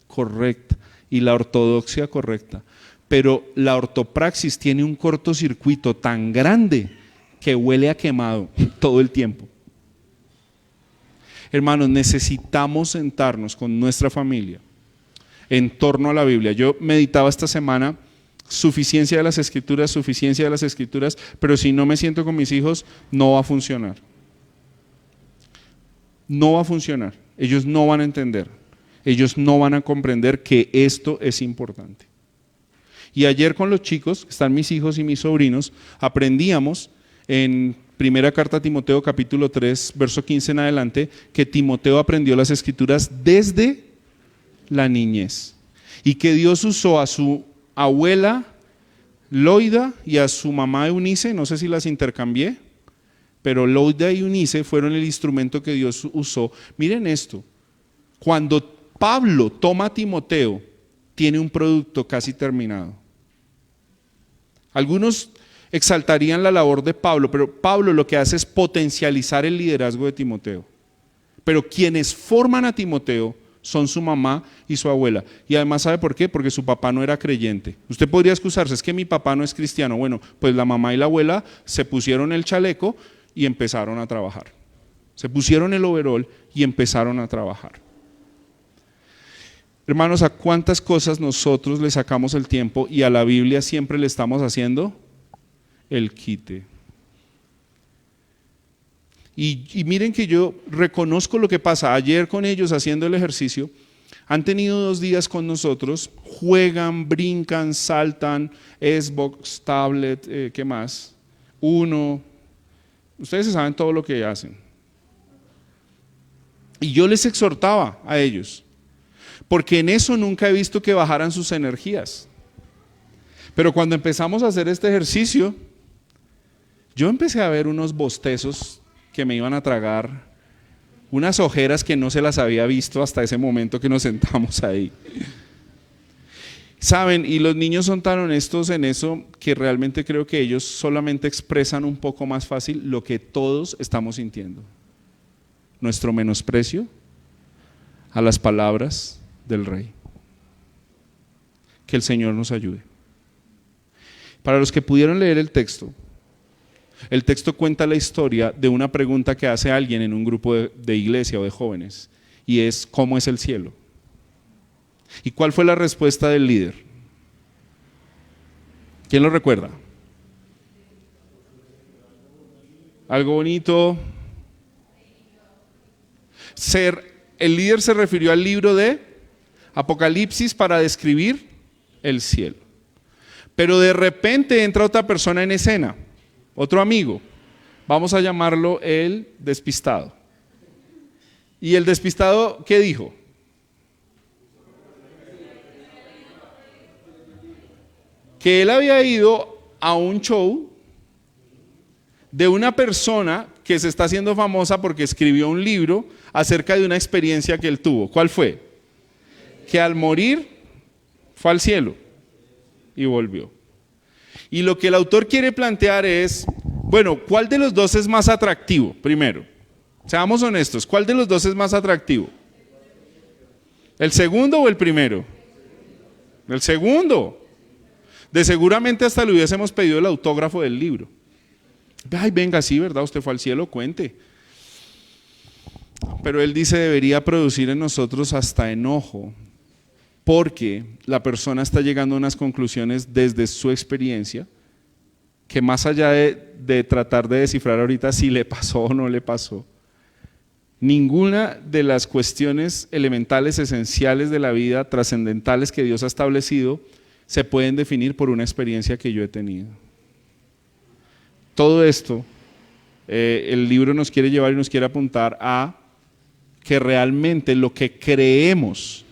correcta y la ortodoxia correcta. Pero la ortopraxis tiene un cortocircuito tan grande que huele a quemado todo el tiempo. Hermanos, necesitamos sentarnos con nuestra familia en torno a la Biblia. Yo meditaba esta semana suficiencia de las escrituras, pero si no me siento con mis hijos, no va a funcionar. No va a funcionar. Ellos no van a entender. Ellos no van a comprender que esto es importante. Y ayer con los chicos, están mis hijos y mis sobrinos, aprendíamos en Primera Carta a Timoteo, capítulo 3, verso 15 en adelante, que Timoteo aprendió las escrituras desde la niñez. Y que Dios usó a su abuela Loida y a su mamá Eunice, no sé si las intercambié, pero Loida y Eunice fueron el instrumento que Dios usó. Miren esto, cuando Pablo toma a Timoteo, tiene un producto casi terminado. Algunos exaltarían la labor de Pablo, pero Pablo lo que hace es potencializar el liderazgo de Timoteo. Pero quienes forman a Timoteo son su mamá y su abuela. Y además, ¿sabe por qué? Porque su papá no era creyente. Usted podría excusarse, es que mi papá no es cristiano. Bueno, pues la mamá y la abuela se pusieron el chaleco y empezaron a trabajar. Se pusieron el overol y empezaron a trabajar. Hermanos, ¿a cuántas cosas nosotros le sacamos el tiempo y a la Biblia siempre le estamos haciendo el quite? Y miren que yo reconozco lo que pasa. Ayer con ellos haciendo el ejercicio, han tenido 2 días con nosotros, juegan, brincan, saltan, Xbox, tablet, ¿qué más? Uno. Ustedes saben todo lo que hacen. Y yo les exhortaba a ellos, porque en eso nunca he visto que bajaran sus energías. Pero cuando empezamos a hacer este ejercicio, yo empecé a ver unos bostezos que me iban a tragar, unas ojeras que no se las había visto hasta ese momento que nos sentamos ahí. Saben, y los niños son tan honestos en eso que realmente creo que ellos solamente expresan un poco más fácil lo que todos estamos sintiendo. Nuestro menosprecio a las palabras del Rey. Que el Señor nos ayude. Para los que pudieron leer el texto cuenta la historia de una pregunta que hace alguien en un grupo de iglesia o de jóvenes, y es: ¿cómo es el cielo? ¿Y cuál fue la respuesta del líder? ¿Quién lo recuerda? Algo bonito. El líder se refirió al libro de Apocalipsis para describir el cielo. Pero de repente entra otra persona en escena, otro amigo, vamos a llamarlo el despistado. ¿Y el despistado qué dijo? Que él había ido a un show de una persona que se está haciendo famosa porque escribió un libro acerca de una experiencia que él tuvo. ¿Cuál fue? Que al morir fue al cielo y volvió. Y lo que el autor quiere plantear es, bueno, ¿cuál de los dos es más atractivo? Primero, seamos honestos, ¿cuál de los dos es más atractivo? ¿El segundo o el primero? El segundo. De seguramente hasta le hubiésemos pedido el autógrafo del libro. Ay, venga, sí, ¿verdad? Usted fue al cielo, cuente. Pero él dice, debería producir en nosotros hasta enojo, porque la persona está llegando a unas conclusiones desde su experiencia, que más allá de tratar de descifrar ahorita si le pasó o no le pasó, ninguna de las cuestiones elementales, esenciales de la vida, trascendentales que Dios ha establecido, se pueden definir por una experiencia que yo he tenido. Todo esto, el libro nos quiere llevar y nos quiere apuntar a que realmente lo que creemos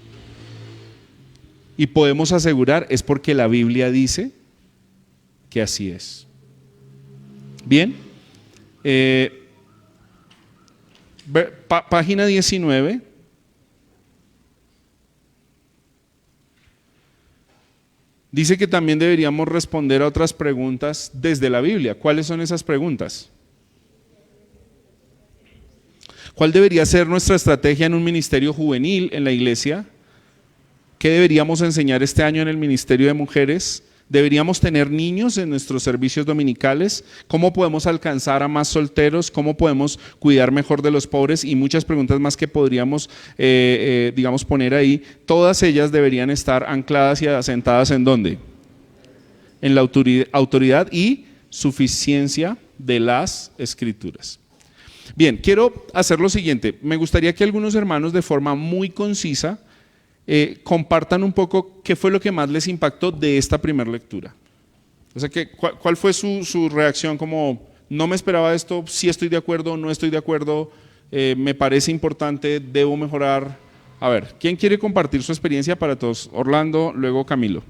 y podemos asegurar es porque la Biblia dice que así es. Bien, Página 19. Dice que también deberíamos responder a otras preguntas desde la Biblia. ¿Cuáles son esas preguntas? ¿Cuál debería ser nuestra estrategia en un ministerio juvenil en la iglesia? ¿Qué deberíamos enseñar este año en el ministerio de mujeres? ¿Deberíamos tener niños en nuestros servicios dominicales? ¿Cómo podemos alcanzar a más solteros? ¿Cómo podemos cuidar mejor de los pobres? Y muchas preguntas más que podríamos, digamos, poner ahí. Todas ellas deberían estar ancladas y asentadas ¿en dónde? En la autoridad y suficiencia de las Escrituras. Bien, quiero hacer lo siguiente. Me gustaría que algunos hermanos de forma muy concisa compartan un poco qué fue lo que más les impactó de esta primera lectura. O sea, ¿cuál fue su reacción? Como, no me esperaba esto, sí estoy de acuerdo, no estoy de acuerdo, me parece importante, debo mejorar. A ver, ¿quién quiere compartir su experiencia para todos? Orlando, luego Camilo.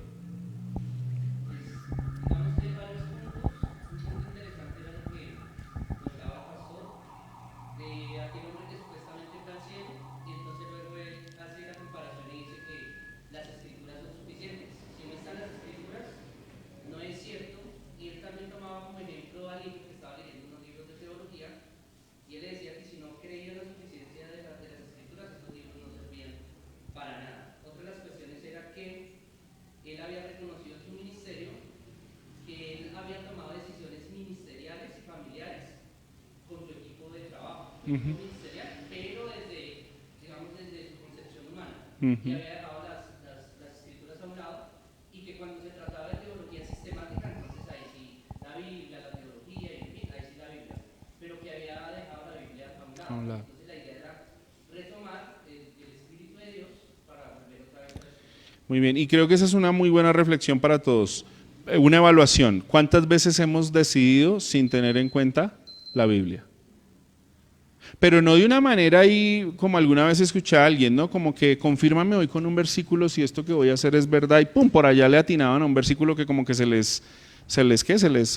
Ministerial, pero desde, digamos, desde su concepción humana, que había dejado las escrituras a un lado y que cuando se trataba de teología sistemática, entonces ahí sí la Biblia, la teología, y en fin, ahí sí la Biblia, pero que había dejado la Biblia a un lado. Entonces la idea era retomar el Espíritu de Dios para volver otra vez a la Escritura. Muy bien, y creo que esa es una muy buena reflexión para todos. Una evaluación. ¿Cuántas veces hemos decidido sin tener en cuenta la Biblia? Pero no de una manera ahí, como alguna vez escuché a alguien, ¿no? Como que confírmame hoy con un versículo si esto que voy a hacer es verdad, y pum, por allá le atinaban a un versículo que como que se les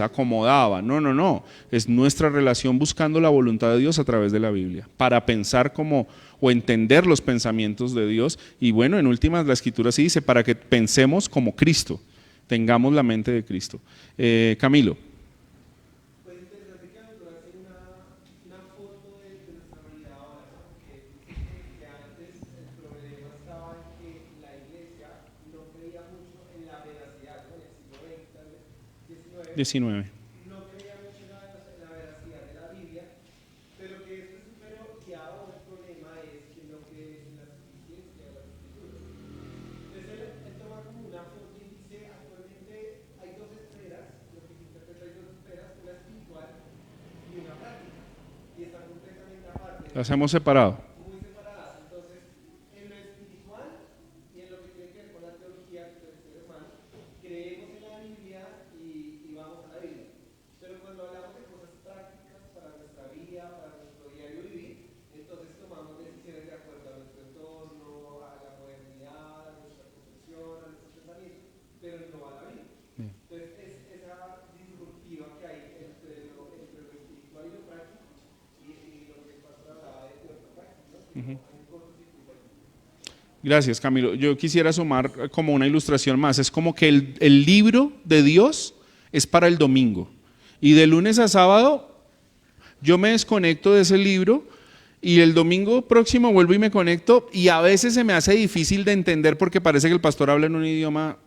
acomodaba. No. Es nuestra relación buscando la voluntad de Dios a través de la Biblia, para pensar como, o entender los pensamientos de Dios. Y bueno, en últimas la Escritura sí dice, para que pensemos como Cristo, tengamos la mente de Cristo. Camilo. XIX. No creía mucho en la veracidad de la Biblia, pero que esto superó y ahora el problema es que no cree en la suficiencia de las escrituras. Entonces él toma como una foto y dice, actualmente hay dos esferas, lo que interpreta hay dos esferas, una espiritual y una práctica, y están completamente aparte. Las hemos separado. Muy separadas. Entonces, en lo espiritual y en lo que tiene que ver con la teología, que es el ser humano, creemos en la Biblia y vamos a la Biblia. Pero cuando hablamos de cosas prácticas para nuestra vida, para nuestro diario vivir, entonces tomamos decisiones de acuerdo a nuestro entorno, a la modernidad, a nuestra concepción, a nuestros pensamientos, pero no a la Biblia. Entonces es esa disruptiva que hay entre lo espiritual y lo práctico y lo que el pastor hablaba de lo práctico, ¿no? Hay un cortocircuito ahí. Gracias, Camilo. Yo quisiera sumar como una ilustración más. Es como que el libro de Dios es para el domingo. Y de lunes a sábado yo me desconecto de ese libro y el domingo próximo vuelvo y me conecto y a veces se me hace difícil de entender porque parece que el pastor habla en un idioma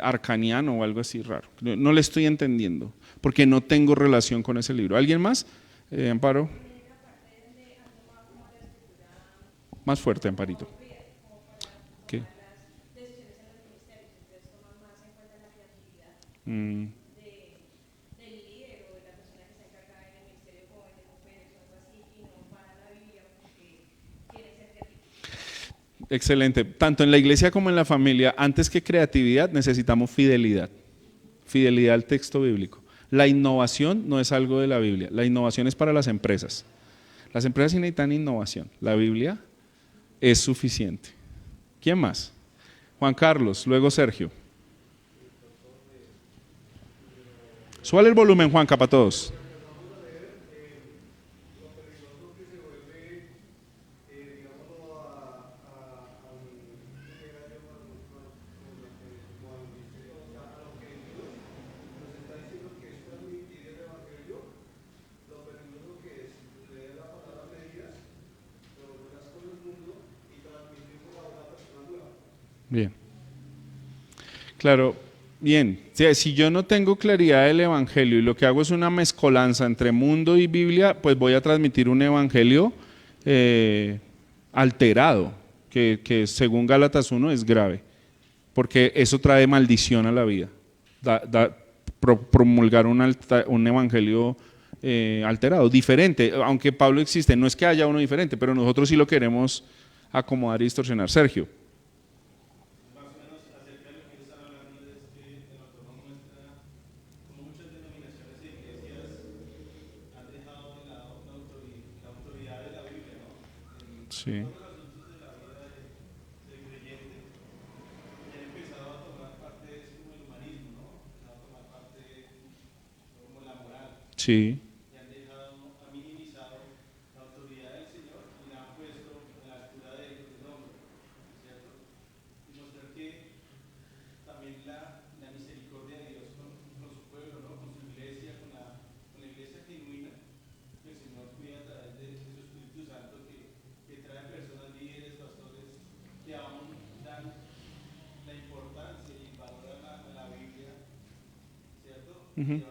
arcaniano o algo así raro. No le estoy entendiendo porque no tengo relación con ese libro. ¿Alguien más? Amparo. Más fuerte, Amparito. ¿Qué? Excelente. Tanto en la iglesia como en la familia, antes que creatividad, necesitamos fidelidad. Fidelidad al texto bíblico. La innovación no es algo de la Biblia. La innovación es para las empresas. Las empresas sí necesitan innovación. La Biblia es suficiente. ¿Quién más? Juan Carlos, luego Sergio. Súbale el volumen, Juanca, para todos. Bien. Claro, bien. O sea, si yo no tengo claridad del evangelio y lo que hago es una mezcolanza entre mundo y Biblia, pues voy a transmitir un evangelio alterado, que según Gálatas 1 es grave, porque eso trae maldición a la vida. Promulgar un evangelio alterado, diferente, aunque Pablo existe, no es que haya uno diferente, pero nosotros sí lo queremos acomodar y distorsionar. Sergio. Sí. Sí. Uh-huh.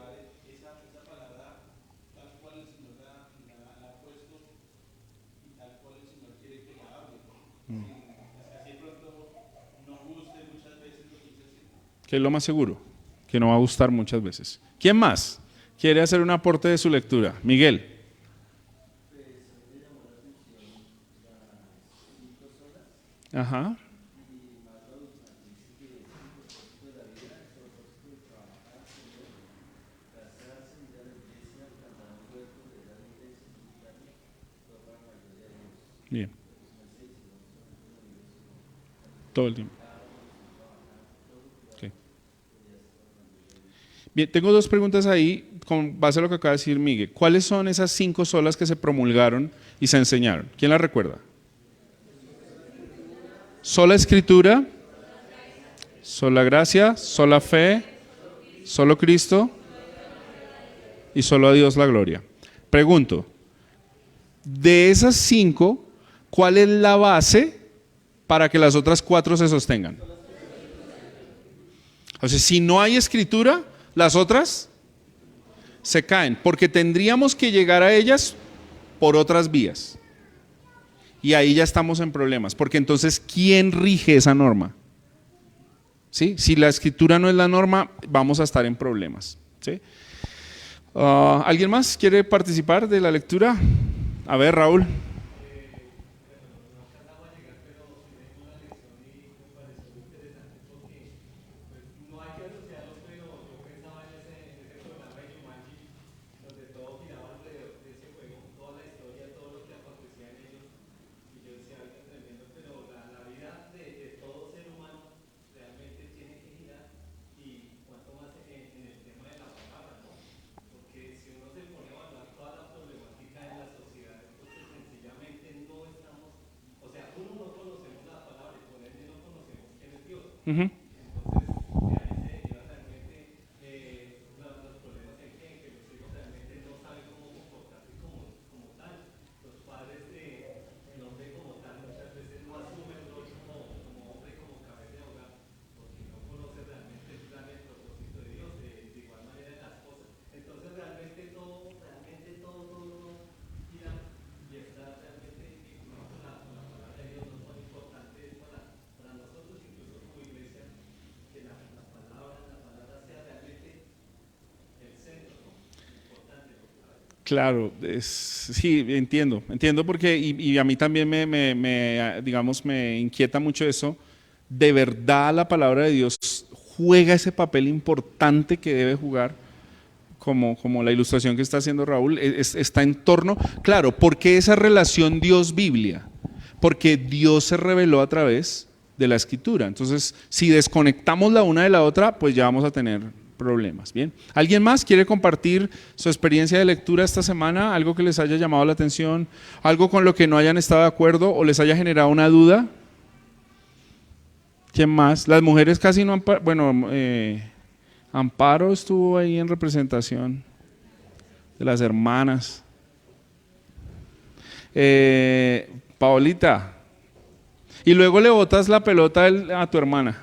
Que es lo más seguro, que no va a gustar muchas veces. ¿Quién más quiere hacer un aporte de su lectura? Miguel. Ajá. Bien. Todo el tiempo. Okay. Bien, tengo dos preguntas ahí con base a lo que acaba de decir Miguel. ¿Cuáles son esas 5 solas que se promulgaron y se enseñaron? ¿Quién las recuerda? Sola Escritura, sola gracia, sola fe, solo Cristo y solo a Dios la gloria. Pregunto, de esas 5, ¿cuál es la base para que las otras 4 se sostengan? O sea, si no hay escritura, las otras se caen, porque tendríamos que llegar a ellas por otras vías. Y ahí ya estamos en problemas, porque entonces, ¿quién rige esa norma? ¿Sí? Si la escritura no es la norma, vamos a estar en problemas. ¿Sí? ¿Alguien más quiere participar de la lectura? A ver, Raúl. Uh-huh. Claro, sí, entiendo porque, y a mí también digamos, me inquieta mucho eso. De verdad la palabra de Dios juega ese papel importante que debe jugar, como la ilustración que está haciendo Raúl, está en torno, claro, ¿por qué esa relación Dios-Biblia? Porque Dios se reveló a través de la Escritura. Entonces, si desconectamos la una de la otra, pues ya vamos a tener problemas. Bien. ¿Alguien más quiere compartir su experiencia de lectura esta semana? ¿Algo que les haya llamado la atención? ¿Algo con lo que no hayan estado de acuerdo o les haya generado una duda? ¿Quién más? Las mujeres casi no han... Bueno, Amparo estuvo ahí en representación de las hermanas. Paolita, Y luego le botas la pelota a tu hermana.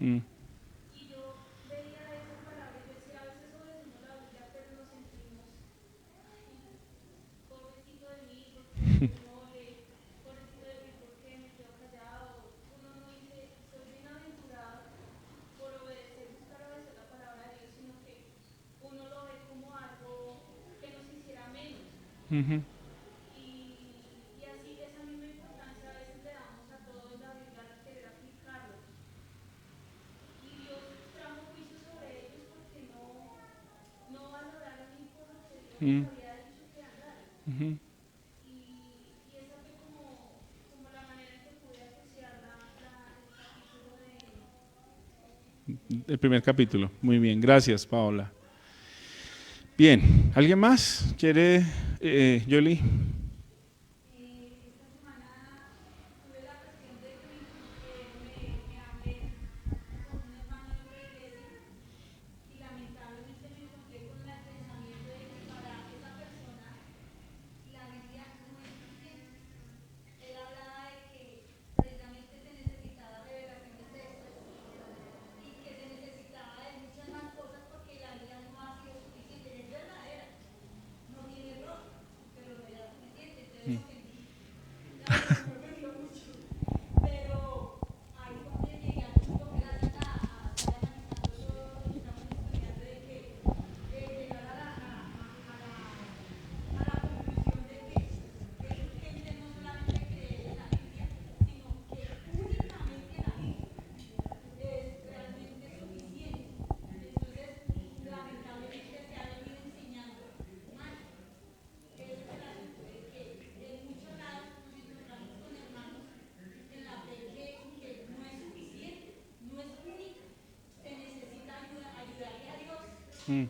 Mm. Ujú. Mm. Ujú. El primer capítulo. Muy bien, gracias, Paola. Bien, ¿alguien más quiere, Yoli? Mm.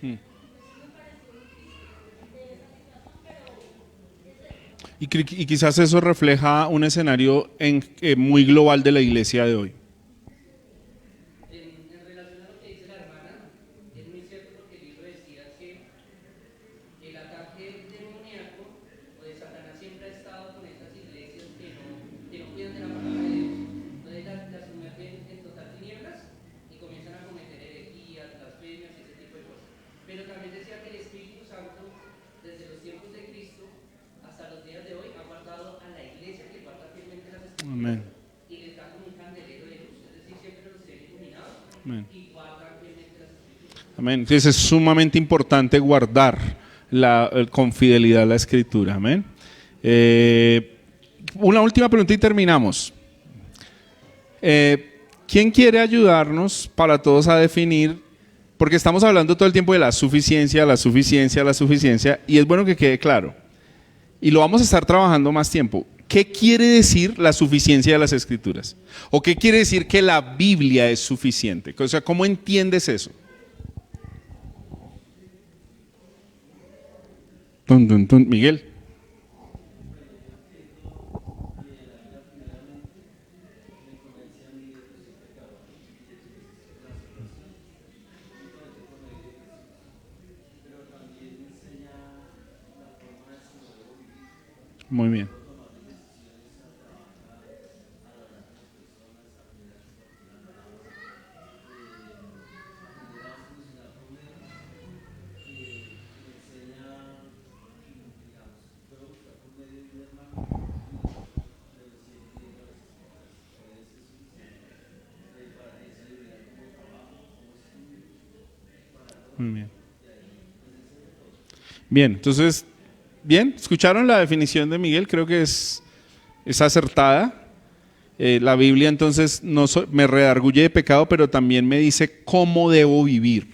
Mm. Y quizás eso refleja un escenario muy global de la iglesia de hoy. En relación a lo que dice la hermana, es muy cierto porque el libro decía que el ataque demoníaco o de Satanás siempre ha estado con esas iglesias que no cuidan de la palabra de Dios. Entonces las sumergen en total tinieblas y comienzan a cometer herejías, blasfemias y ese tipo de cosas. Pero también decía que el Espíritu Santo, desde los tiempos de Cristo hasta los días de hoy, ha guardado a la iglesia que guarda fielmente las escrituras Amén. y les da como un candelero de luz. Es decir, siempre los tiene iluminados Amén. y guardan fielmente las escrituras. Amén. Entonces es sumamente importante guardar con fidelidad la escritura. Amén. Una última pregunta y terminamos. ¿Quién quiere ayudarnos para todos a definir? Porque estamos hablando todo el tiempo de la suficiencia, la suficiencia, la suficiencia, y es bueno que quede claro. Y lo vamos a estar trabajando más tiempo. ¿Qué quiere decir la suficiencia de las escrituras? ¿O qué quiere decir que la Biblia es suficiente? O sea, ¿cómo entiendes eso? Tun, tun, tun. Miguel. Muy bien. Muy bien. Bien, entonces, bien, ¿escucharon la definición de Miguel? Creo que es acertada. La Biblia entonces me redarguye de pecado, pero también me dice cómo debo vivir.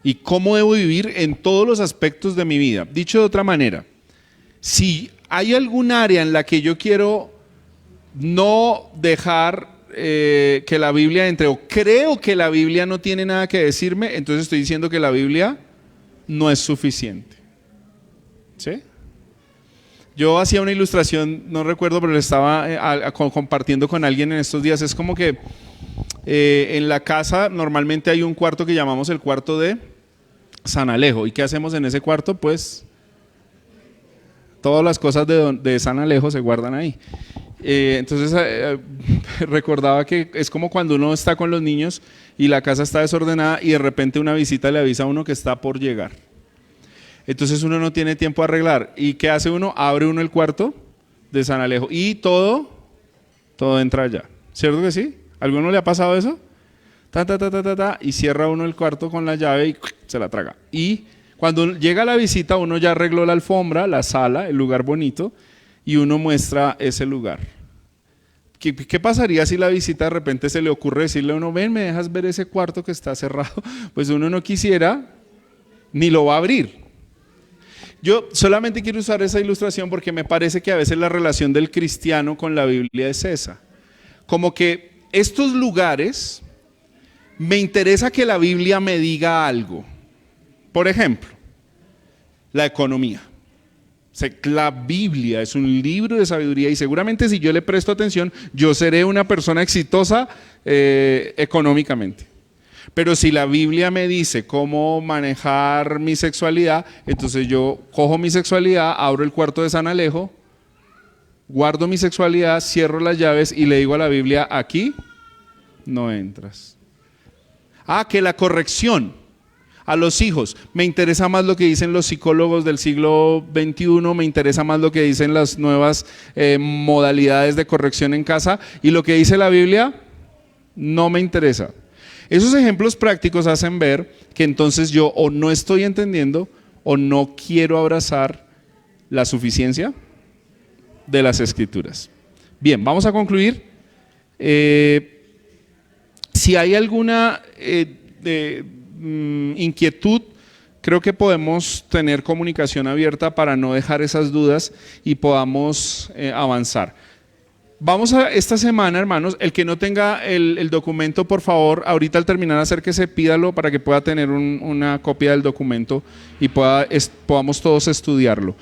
Y cómo debo vivir en todos los aspectos de mi vida. Dicho de otra manera, si hay algún área en la que yo quiero no dejar que la Biblia entre, o creo que la Biblia no tiene nada que decirme, entonces estoy diciendo que la Biblia no es suficiente. ¿Sí? Yo hacía una ilustración, no recuerdo, pero le estaba compartiendo con alguien en estos días. Es como que en la casa normalmente hay un cuarto que llamamos el cuarto de San Alejo. ¿Y qué hacemos en ese cuarto? Pues todas las cosas de San Alejo se guardan ahí. Entonces recordaba que es como cuando uno está con los niños y la casa está desordenada y de repente una visita le avisa a uno que está por llegar. Entonces uno no tiene tiempo a arreglar. ¿Y qué hace uno? Abre uno el cuarto de San Alejo y todo entra allá. ¿Cierto que sí? ¿A alguno le ha pasado eso? Y cierra uno el cuarto con la llave y se la traga. Y cuando llega la visita uno ya arregló la alfombra, la sala, el lugar bonito y uno muestra ese lugar. ¿Qué pasaría si la visita de repente se le ocurre decirle a uno, ven, me dejas ver ese cuarto que está cerrado? Pues uno no quisiera ni lo va a abrir. Yo solamente quiero usar esa ilustración porque me parece que a veces la relación del cristiano con la Biblia es esa. Como que estos lugares, me interesa que la Biblia me diga algo. Por ejemplo, la economía. La Biblia es un libro de sabiduría y seguramente si yo le presto atención, yo seré una persona exitosa económicamente. Pero si la Biblia me dice cómo manejar mi sexualidad, entonces yo cojo mi sexualidad, abro el cuarto de San Alejo, guardo mi sexualidad, cierro las llaves y le digo a la Biblia, aquí no entras. Que la corrección a los hijos, me interesa más lo que dicen los psicólogos del siglo XXI, me interesa más lo que dicen las nuevas modalidades de corrección en casa y lo que dice la Biblia no me interesa. Esos ejemplos prácticos hacen ver que entonces yo o no estoy entendiendo o no quiero abrazar la suficiencia de las Escrituras. Bien, vamos a concluir. Si hay alguna inquietud, creo que podemos tener comunicación abierta para no dejar esas dudas y podamos avanzar. Vamos a esta semana, hermanos, el que no tenga el documento, por favor, ahorita al terminar acérquese, pídalo para que pueda tener una copia del documento y podamos todos estudiarlo.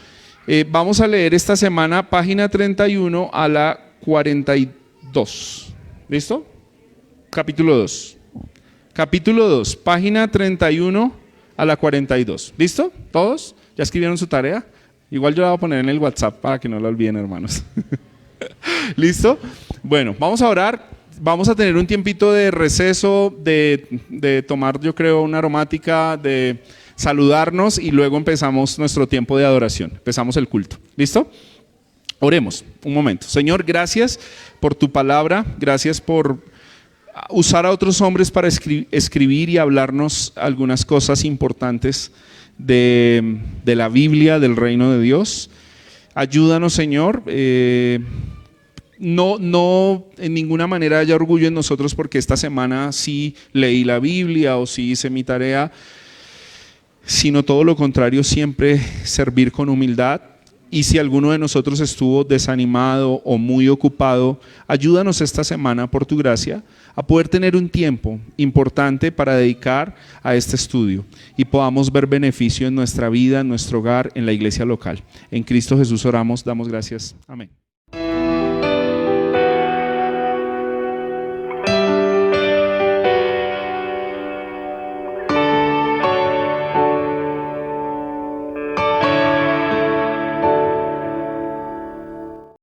Vamos a leer esta semana página 31 a la 42. ¿Listo? Capítulo 2. Capítulo 2, página 31 a la 42. ¿Listo? ¿Todos? ¿Ya escribieron su tarea? Igual yo la voy a poner en el WhatsApp para que no la olviden, hermanos. ¿Listo? Bueno, vamos a orar. Vamos a tener un tiempito de receso, de tomar, yo creo, una aromática, de saludarnos y luego empezamos nuestro tiempo de adoración. Empezamos el culto. ¿Listo? Oremos un momento. Señor, gracias por tu palabra. Gracias por usar a otros hombres para escribir y hablarnos algunas cosas importantes de la Biblia, del reino de Dios. Ayúdanos, Señor. No en ninguna manera haya orgullo en nosotros porque esta semana sí leí la Biblia o sí hice mi tarea, sino todo lo contrario, siempre servir con humildad. Y si alguno de nosotros estuvo desanimado o muy ocupado, ayúdanos esta semana por tu gracia a poder tener un tiempo importante para dedicar a este estudio y podamos ver beneficio en nuestra vida, en nuestro hogar, en la iglesia local. En Cristo Jesús oramos, damos gracias. Amén.